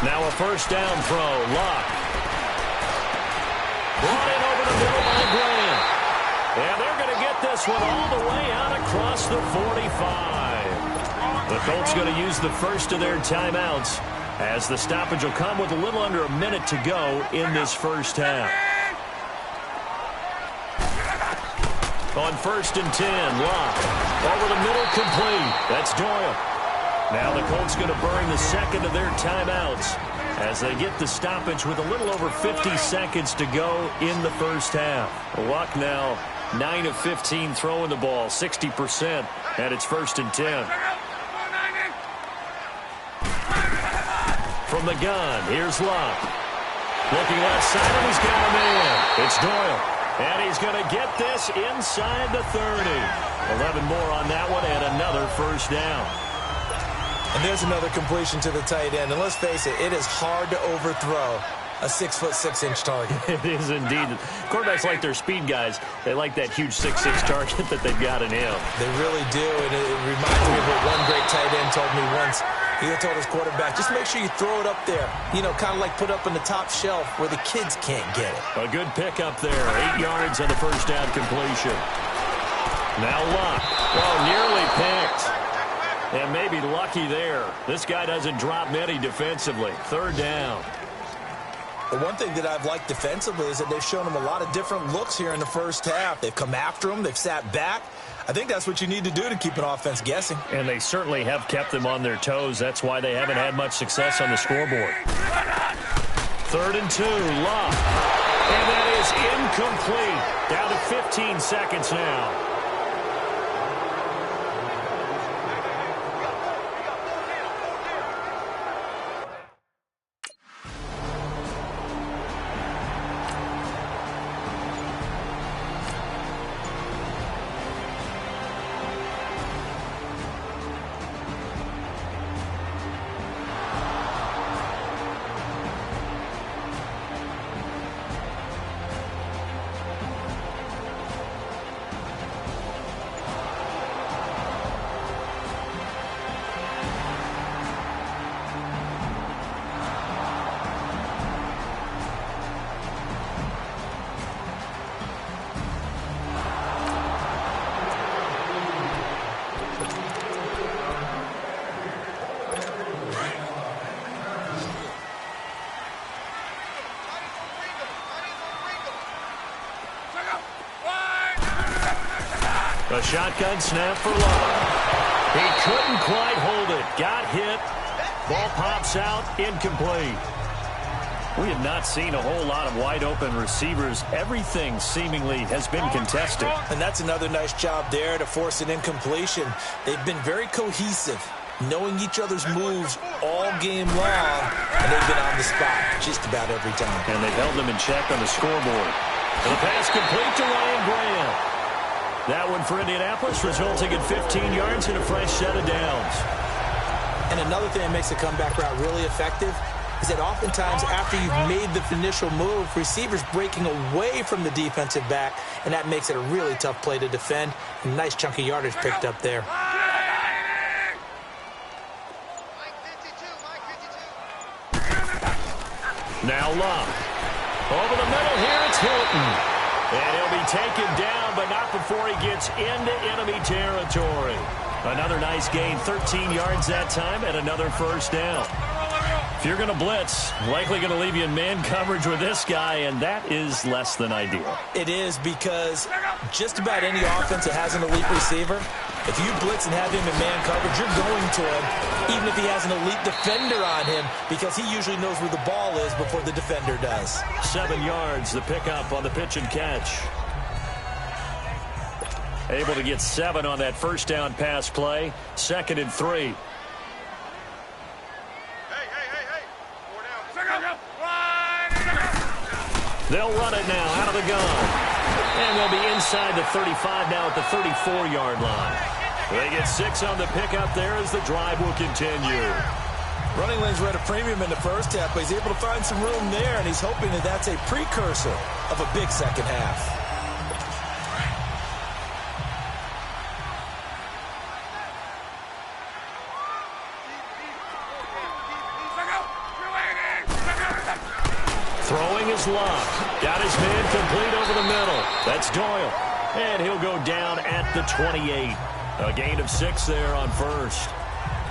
Now a first down throw. Luck. Brought in over the middle by Graham. And they're going to get this one all the way out across the 45. The Colts going to use the first of their timeouts as the stoppage will come with a little under a minute to go in this first half. On 1st and 10, Luck. Over the middle, complete. That's Doyle. Now the Colts going to burn the second of their timeouts as they get the stoppage with a little over 50 seconds to go in the first half. Luck now 9 of 15 throwing the ball, 60%, and it's 1st and 10. From the gun, here's Luck. Looking left side, and he's got a man. It's Doyle. And he's going to get this inside the 30. 11 more on that one, and another first down. And there's another completion to the tight end. And let's face it, it is hard to overthrow a 6'6" target. It is indeed. Quarterbacks like their speed guys. They like that huge 6'6" target that they've got in him. They really do, and it reminds me of what one great tight end told me once. He told his quarterback, just make sure you throw it up there. You know, kind of like put up on the top shelf where the kids can't get it. A good pickup there. 8 yards on the first down completion. Now Luck. Oh, nearly picked. And maybe lucky there. This guy doesn't drop many defensively. 3rd down. The one thing that I've liked defensively is that they've shown him a lot of different looks here in the first half. They've come after him. They've sat back. I think that's what you need to do to keep an offense guessing. And they certainly have kept them on their toes. That's why they haven't had much success on the scoreboard. 3rd and 2, Luck. And that is incomplete. Down to 15 seconds now. A shotgun snap for Luck. He couldn't quite hold it. Got hit. Ball pops out. Incomplete. We have not seen a whole lot of wide-open receivers. Everything seemingly has been contested. And that's another nice job there to force an incompletion. They've been very cohesive, knowing each other's moves all game long, and they've been on the spot just about every time. And they've held them in check on the scoreboard. And the pass complete to Ryan Grant. That one for Indianapolis, resulting in 15 yards and a fresh set of downs. And another thing that makes the comeback route really effective is that oftentimes after you've made the initial move, receivers breaking away from the defensive back, and that makes it a really tough play to defend. A nice chunk of yardage picked up there. Now Luck. Over the middle here, it's Hilton. And he'll be taken down, but not before he gets into enemy territory. Another nice gain, 13 yards that time, and another first down. If you're going to blitz, likely going to leave you in man coverage with this guy, and that is less than ideal. It is, because just about any offense that has an elite receiver, if you blitz and have him in man coverage, you're going to him, even if he has an elite defender on him, because he usually knows where the ball is before the defender does. 7 yards, the pickup on the pitch and catch. Able to get 7 on that first down pass play. 2nd and 3. They'll run it now out of the gun. And they'll be inside the 35 now at the 34-yard line. They get 6 on the pickup there as the drive will continue. Running lanes were at a premium in the first half, but he's able to find some room there, and he's hoping that that's a precursor of a big second half. Throwing his Luck. Got his man complete over the middle. That's Doyle. And he'll go down at the 28. A gain of 6 there on first.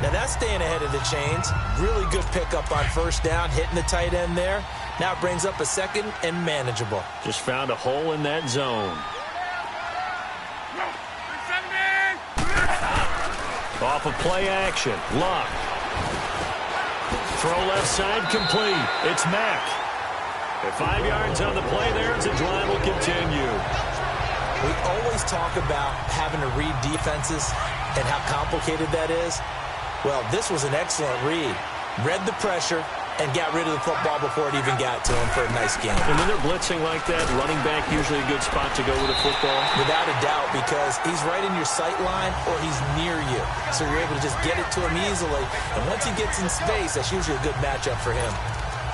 Now that's staying ahead of the chains. Really good pickup on first down, hitting the tight end there. Now it brings up a 2nd and manageable. Just found a hole in that zone. Off of play action. Luck. Throw left side complete. It's Mack. At 5 yards on the play there as the drive will continue. We always talk about having to read defenses and how complicated that is. Well, this was an excellent read. Read the pressure and got rid of the football before it even got to him for a nice game. And when they're blitzing like that, running back usually a good spot to go with a football? Without a doubt, because he's right in your sight line or he's near you. So you're able to just get it to him easily. And once he gets in space, that's usually a good matchup for him.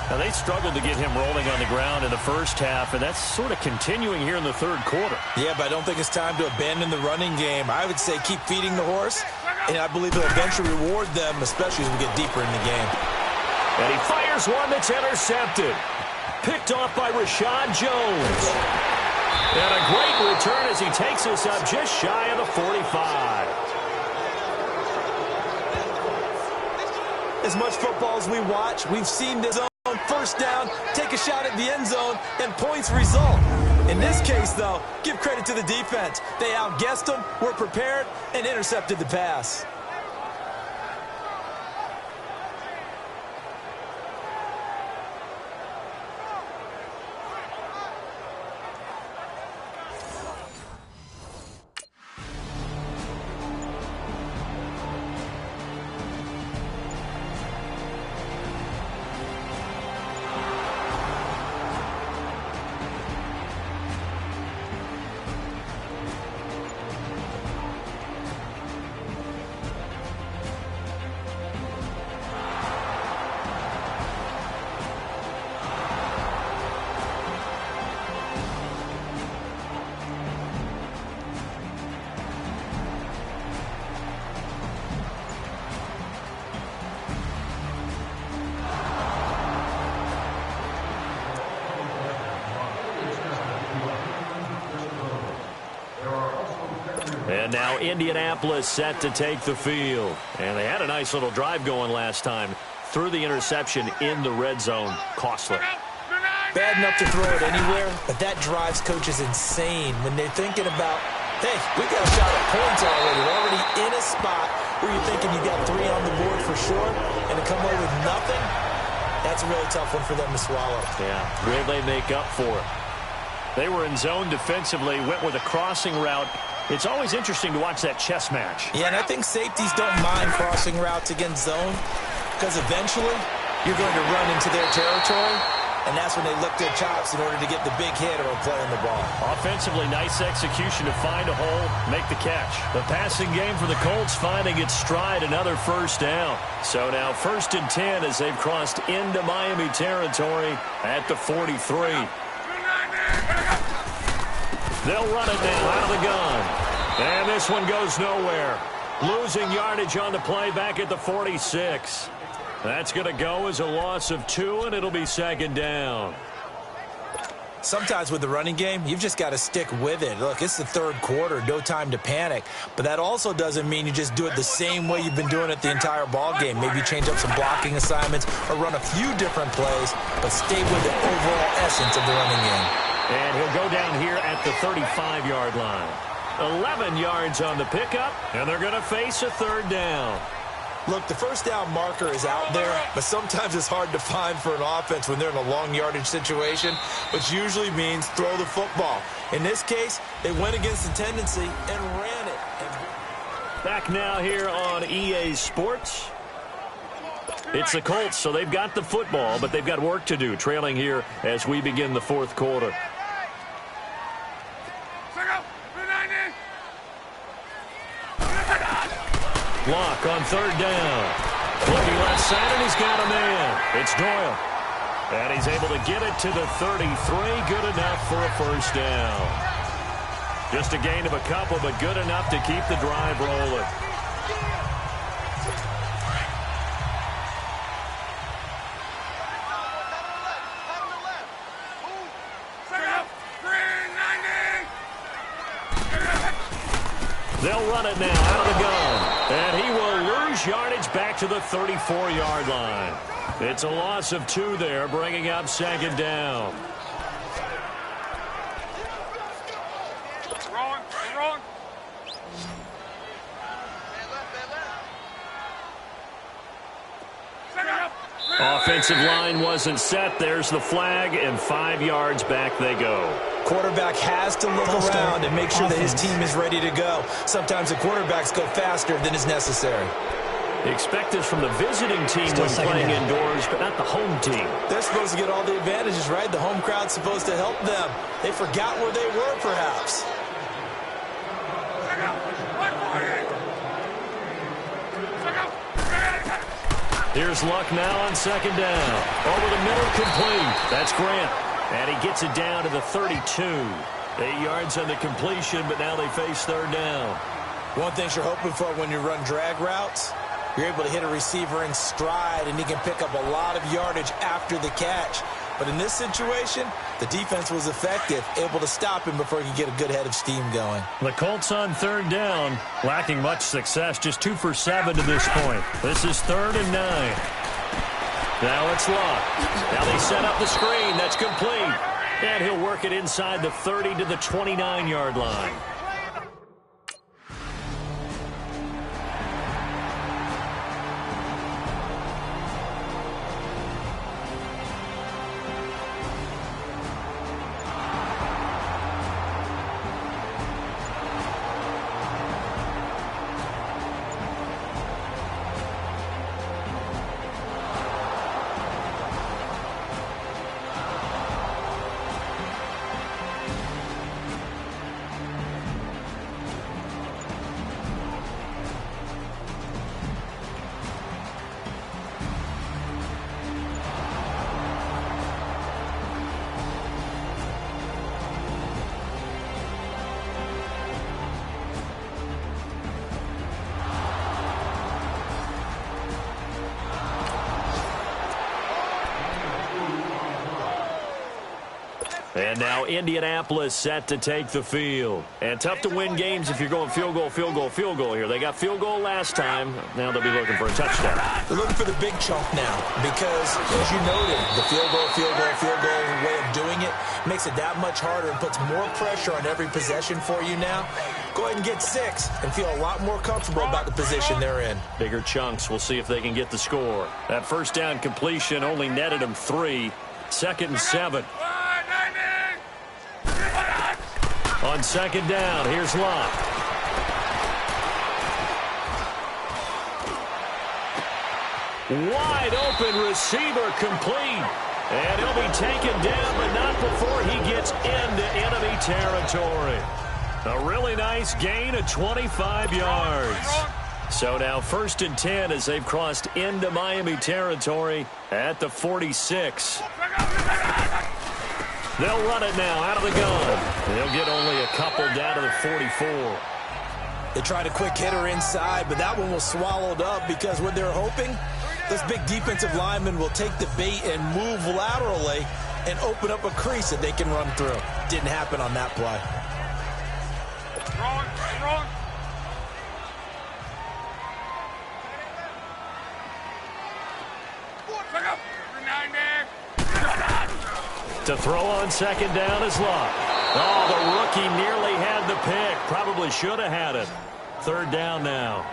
Now, they struggled to get him rolling on the ground in the first half, and that's sort of continuing here in the third quarter. Yeah, but I don't think it's time to abandon the running game. I would say keep feeding the horse, and I believe it'll eventually reward them, especially as we get deeper in the game. And he fires one that's intercepted. Picked off by Rashad Jones. And a great return as he takes us up just shy of the 45. As much football as we watch, we've seen this zone, first down, take a shot at the end zone, and points result. In this case, though, give credit to the defense. They outguessed them, were prepared, and intercepted the pass. And now Indianapolis set to take the field. And they had a nice little drive going last time. Threw the interception in the red zone. Costly. Bad enough to throw it anywhere, but that drives coaches insane when they're thinking about, hey, we got a shot at points already. We're already in a spot where you're thinking you got 3 on the board for sure, and to come away with nothing, that's a really tough one for them to swallow. Yeah, will they make up for it? They were in zone defensively, went with a crossing route. It's always interesting to watch that chess match. Yeah, and I think safeties don't mind crossing routes against zone because eventually you're going to run into their territory, and that's when they lick their chops in order to get the big hit or play on the ball. Offensively, nice execution to find a hole, make the catch. The passing game for the Colts finding its stride, another first down. So now 1st and 10 as they've crossed into Miami territory at the 43. They'll run it now out of the gun. And this one goes nowhere. Losing yardage on the play back at the 46. That's going to go as a loss of 2, and it'll be 2nd down. Sometimes with the running game, you've just got to stick with it. Look, it's the 3rd quarter, no time to panic. But that also doesn't mean you just do it the same way you've been doing it the entire ball game. Maybe change up some blocking assignments or run a few different plays, but stay with the overall essence of the running game. And he'll go down here at the 35-yard line. 11 yards on the pickup, and they're going to face a 3rd down. Look, the first down marker is out there, but sometimes it's hard to find for an offense when they're in a long yardage situation, which usually means throw the football. In this case, they went against the tendency and ran it. Back now here on EA Sports. It's the Colts, so they've got the football, but they've got work to do, trailing here as we begin the 4th quarter. Block on 3rd down. Looking left side, and he's got a man. It's Doyle. And he's able to get it to the 33. Good enough for a first down. Just a gain of a couple, but good enough to keep the drive rolling. They'll run it now out of the gun. And he will lose yardage back to the 34-yard line. It's a loss of 2 there, bringing up 2nd down. Wrong. Offensive line wasn't set. There's the flag, and 5 yards back they go. Quarterback has to look around and make sure that his team is ready to go. Sometimes the quarterbacks go faster than is necessary. Expect this from the visiting team when playing indoors, but not the home team. They're supposed to get all the advantages, right? The home crowd's supposed to help them. They forgot where they were, perhaps. Here's Luck now on second down. Over the middle, complete. That's Grant. And he gets it down to the 32. 8 yards on the completion, but now they face third down. One thing you're hoping for when you run drag routes, you're able to hit a receiver in stride, and he can pick up a lot of yardage after the catch. But in this situation, the defense was effective, able to stop him before he could get a good head of steam going. The Colts on third down, lacking much success, just 2 for 7 to this point. This is 3rd and 9. Now it's Luck. Now they set up the screen. That's complete. And he'll work it inside the 30 to the 29-yard line. And now Indianapolis set to take the field. And tough to win games if you're going field goal, field goal, field goal here. They got field goal last time. Now they'll be looking for a touchdown. They're looking for the big chunk now because, as you noted, the field goal way of doing it makes it that much harder and puts more pressure on every possession for you now. Go ahead and get 6 and feel a lot more comfortable about the position they're in. Bigger chunks. We'll see if they can get the score. That first down completion only netted them 3. 2nd and 7. On second down, here's Luck. Wide open receiver complete. And he'll be taken down, but not before he gets into enemy territory. A really nice gain of 25 yards. So now 1st and 10 as they've crossed into Miami territory at the 46. They'll run it now out of the gun. They'll get only a couple down to the 44. They tried a quick hitter inside, but that one was swallowed up because what they're hoping, this big defensive lineman will take the bait and move laterally and open up a crease that they can run through. Didn't happen on that play. Wrong. To throw on second down is Luck. Oh, the rookie nearly had the pick. Probably should have had it. 3rd down now.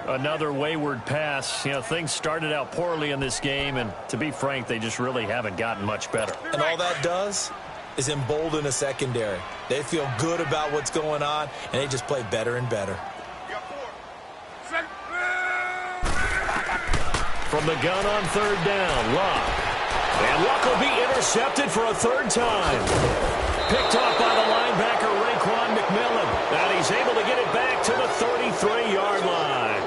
Another wayward pass. You know, things started out poorly in this game, and to be frank, they just really haven't gotten much better. And all that does is embolden a secondary. They feel good about what's going on, and they just play better and better. From the gun on 3rd down, Luck. And Luck will be intercepted for a 3rd time. Picked off by the linebacker, Raekwon McMillan. And he's able to get it back to the 33-yard line.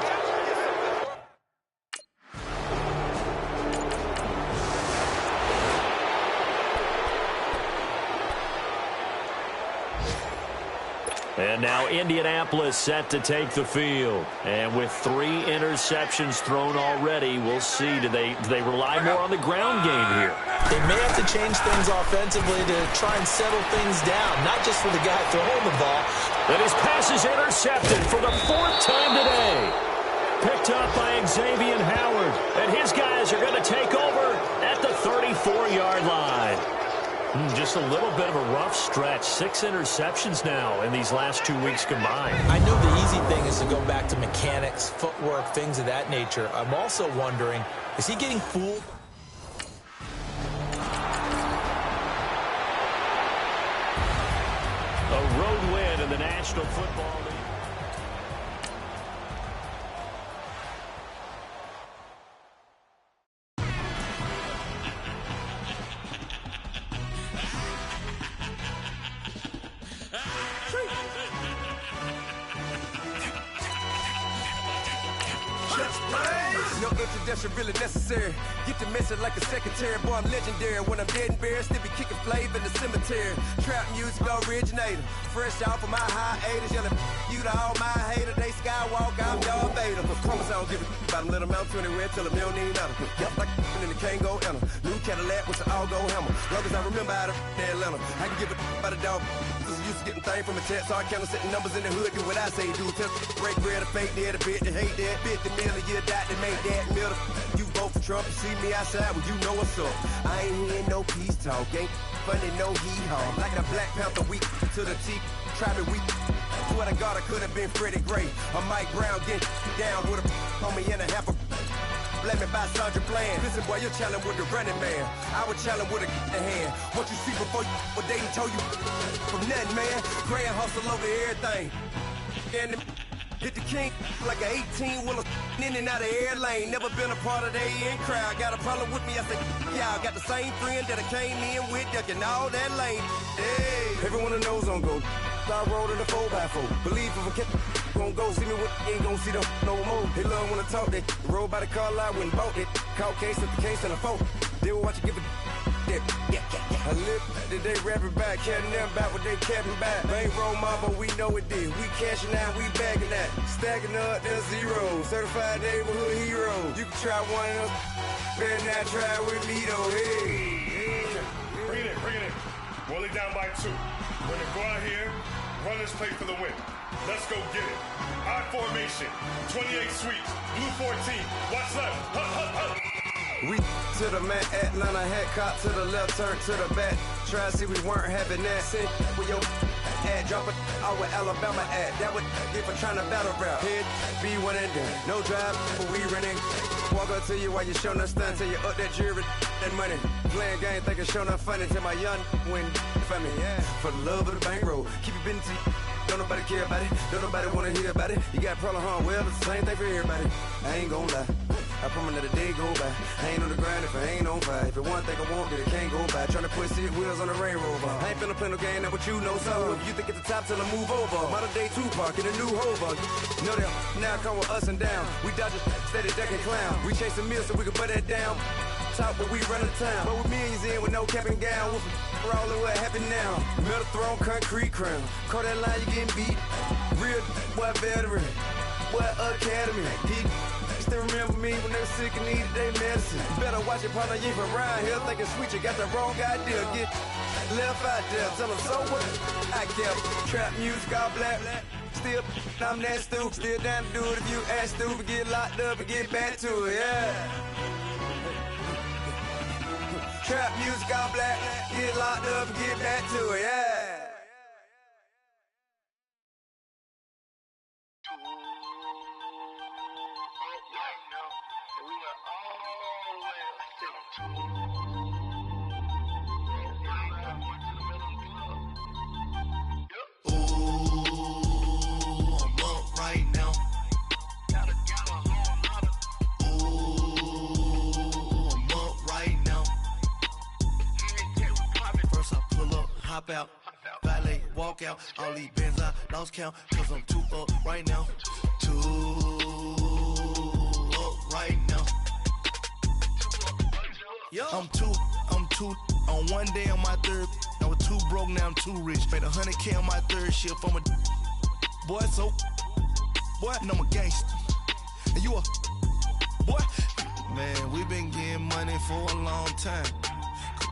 And now Indianapolis set to take the field. And with 3 interceptions thrown already, we'll see. Do they rely more on the ground game here? They may have to change things offensively to try and settle things down, not just for the guy throwing the ball. And his pass is intercepted for the 4th time today. Picked up by Xavier Howard. And his guys are going to take over at the 34-yard line. Just a little bit of a rough stretch. 6 interceptions now in these last 2 weeks combined. I know the easy thing is to go back to mechanics, footwork, things of that nature. I'm also wondering, is he getting fooled? A road win in the National Football League. introduction really necessary. Get the message like a secretary. Boy, I'm legendary. When I'm dead and buried, still be kicking flavor in the cemetery. Trap music originator. Fresh off of my hiatus. Yelling you to all my haters. They skywalk, I'm Darth Vader. Promise I don't give a about them. Let them out anywhere. Tell them they don't need nothing. Yep, like and the can't go enter. New Cadillac with the all-go hammer. Long as I remember how to Atlanta. I can give a about a dog. Used to getting things from a text. So I count setting numbers in the hood. Do what I say do. Tell break bread or fake dead. A bit to hate that. 50 million a year dot to make that middle. You vote for Trump. You see me outside. Well, you know what's up. I ain't hearing no peace talk. Ain't funny, no hee-haw. Like a Black Panther week to the teeth. Try me weak. Swear to God, I could have been Freddie Gray. Or Mike Brown getting down with a on me and a half a. Let me buy Sandra Bland. Listen, boy, you're challenged with the running man. I would challenge with a hand. What you see before you, what they told you from nothing, man. Grand hustle over everything. And hit the king like an 18-wheeler in and out of air lane. Never been a part of the in crowd. Got a problem with me, I say, y'all got the same friend that I came in with, ducking all that lane. Hey, everyone that knows on go. I rolled in the 4x4. Believe if I kept gon' go see me with ain't gon' see them no more. They love when I talk, they roll by the car lot, went and bought it. Caught case at the case and a phone. They will watch you give a I live that they rapping back, caring them back what they capping back. Bankroll mama, we know it did. We cashing out, we bagging that. Stacking up, there's zero. Certified neighborhood hero. You can try one of them, better not try with me though. Hey. Bring it in. Roll it down by 2. We're gonna go out here, run this play for the win. Let's go get it. I formation, 28 sweeps, blue 14. Watch left. Hup. We to the man, Atlanta hat cop to the left, turn to the back. Try to see we weren't having that. Sit with your ad, drop it out with Alabama ad. That would get for trying to battle rap. Head, be one and done. No drive, but we running. Walk up to you while you show no stun. Till you up that jury, that money. Playing game, thinking show no funny. Till my young win for me. Yeah. For the love of the bankroll. Keep it business. Don't nobody care about it. Don't nobody wanna hear about it. You got a problem, huh? Well, it's the same thing for everybody. I ain't gon' lie. I promise that a day go by. I ain't on the grind if I ain't on fire. If it one thing I want, then it can't go by. Tryna put 6 wheels on the Range Rover. I ain't finna play no game, that what you know. So if you think it's the top, till I move over. Modern day Tupac in a new Hova. Know that now come with us and down. We dodge a steady ducking clown. We chase a meal so we can put that down. Talk, but we run the town. But with millions in with no cap and gown. We're all in what happened now. Metal throne, concrete crown. Call that line, you getting beat. Real, what veteran. What academy. He still remember me when they were sick and needed their medicine. Better watch it, partner, you from around here thinking sweet, you got the wrong idea. Get left out there, tell them so what I kept. Trap music, all black. Still, I'm that stupid. Still down to do it if you ask stupid. Get locked up and get back to it, yeah. Trap music, all black. Get locked up and get back to it, yeah. Hop out, valet, walk out. All these bands I lost count, cause I'm too up right now. Too up right now. I'm too on one day on my third. I was too broke, now I'm too rich. Paid 100K on my third shift. I'm a boy, so boy, and I'm a gangster. And you a boy. Man, we been getting money for a long time.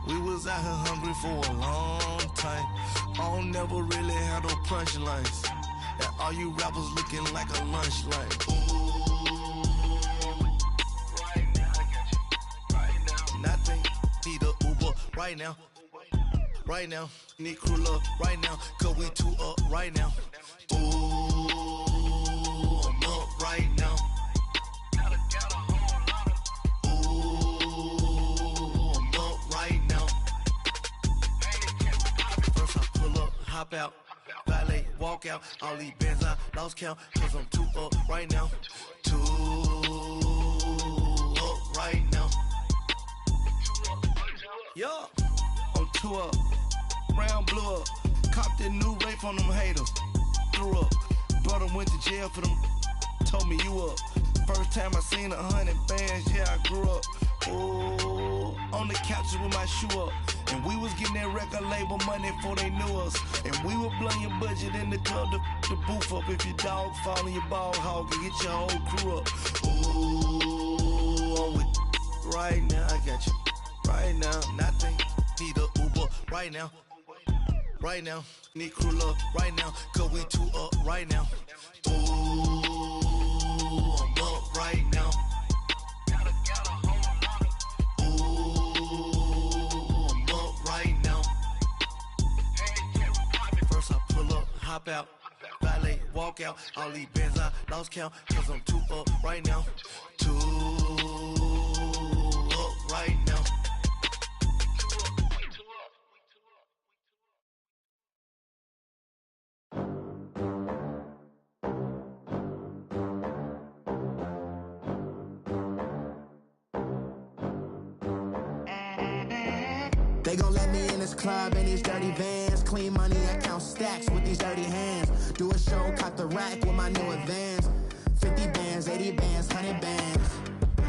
We was out here hungry for a long time. I don't never really have no punchlines. And all you rappers looking like a lunch line. Right now, I got you. Right now. Nothing, need a Uber right now. Right now, need crew love right now. Cause we too up right now. Ooh, I'm up right now. Hop out, valet, walk out. All these bands I lost count, cause I'm too up right now. Too up right now. Yeah, I'm too up. Round blew up. Copped that new rape on them haters. Threw up. Brother went to jail for them. Told me you up. First time I seen 100 bands, yeah, I grew up. Ooh, on the couches with my shoe up. And we was getting that record label money before they knew us. And we were blowing your budget in the club to the booth up. If your dog fall in your ball hog and get your whole crew up. Ooh, I'm with right now, I got you. Right now, nothing, need a Uber right now. Right now, need crew up right now, cause we two up right now. Ooh, I'm up right now. Ooh, I'm up right now. First I pull up, hop out, valet, walk out. All these bands I lost count, cause I'm two up right now. Two up right now. They gon' let me in this club in these dirty vans. Clean money, I count stacks with these dirty hands. Do a show, cut the rack with my new advance. 50 bands, 80 bands, 100 bands.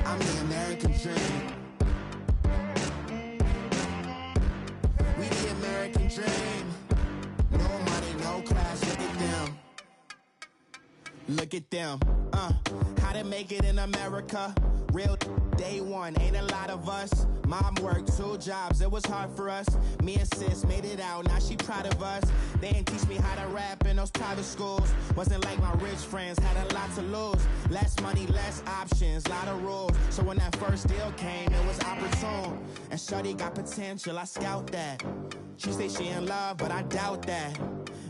I'm the American dream. We the American dream. No money, no class, look at them. Look at them, how to make it in America. Real day one, ain't a lot of us. Mom worked 2 jobs, it was hard for us. Me and sis made it out, now she proud of us. They didn't teach me how to rap in those private schools. Wasn't like my rich friends, had a lot to lose. Less money, less options, lot of rules. So when that first deal came, it was opportune. And shorty got potential, I scout that. She say she in love, but I doubt that.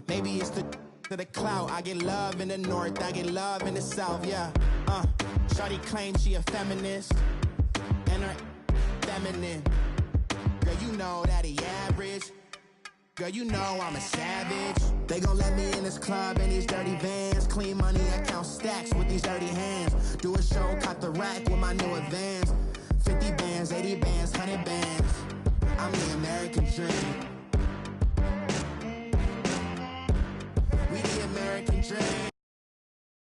Maybe it's to the clout. I get love in the north, I get love in the south, yeah. Shorty claims she a feminist, and her feminine. Girl, you know that he average. Girl, you know I'm a savage. They gon' let me in this club in these dirty vans. Clean money, I count stacks with these dirty hands. Do a show, cut the rack with my new advance. 50 bands, 80 bands, 100 bands. I'm the American dream.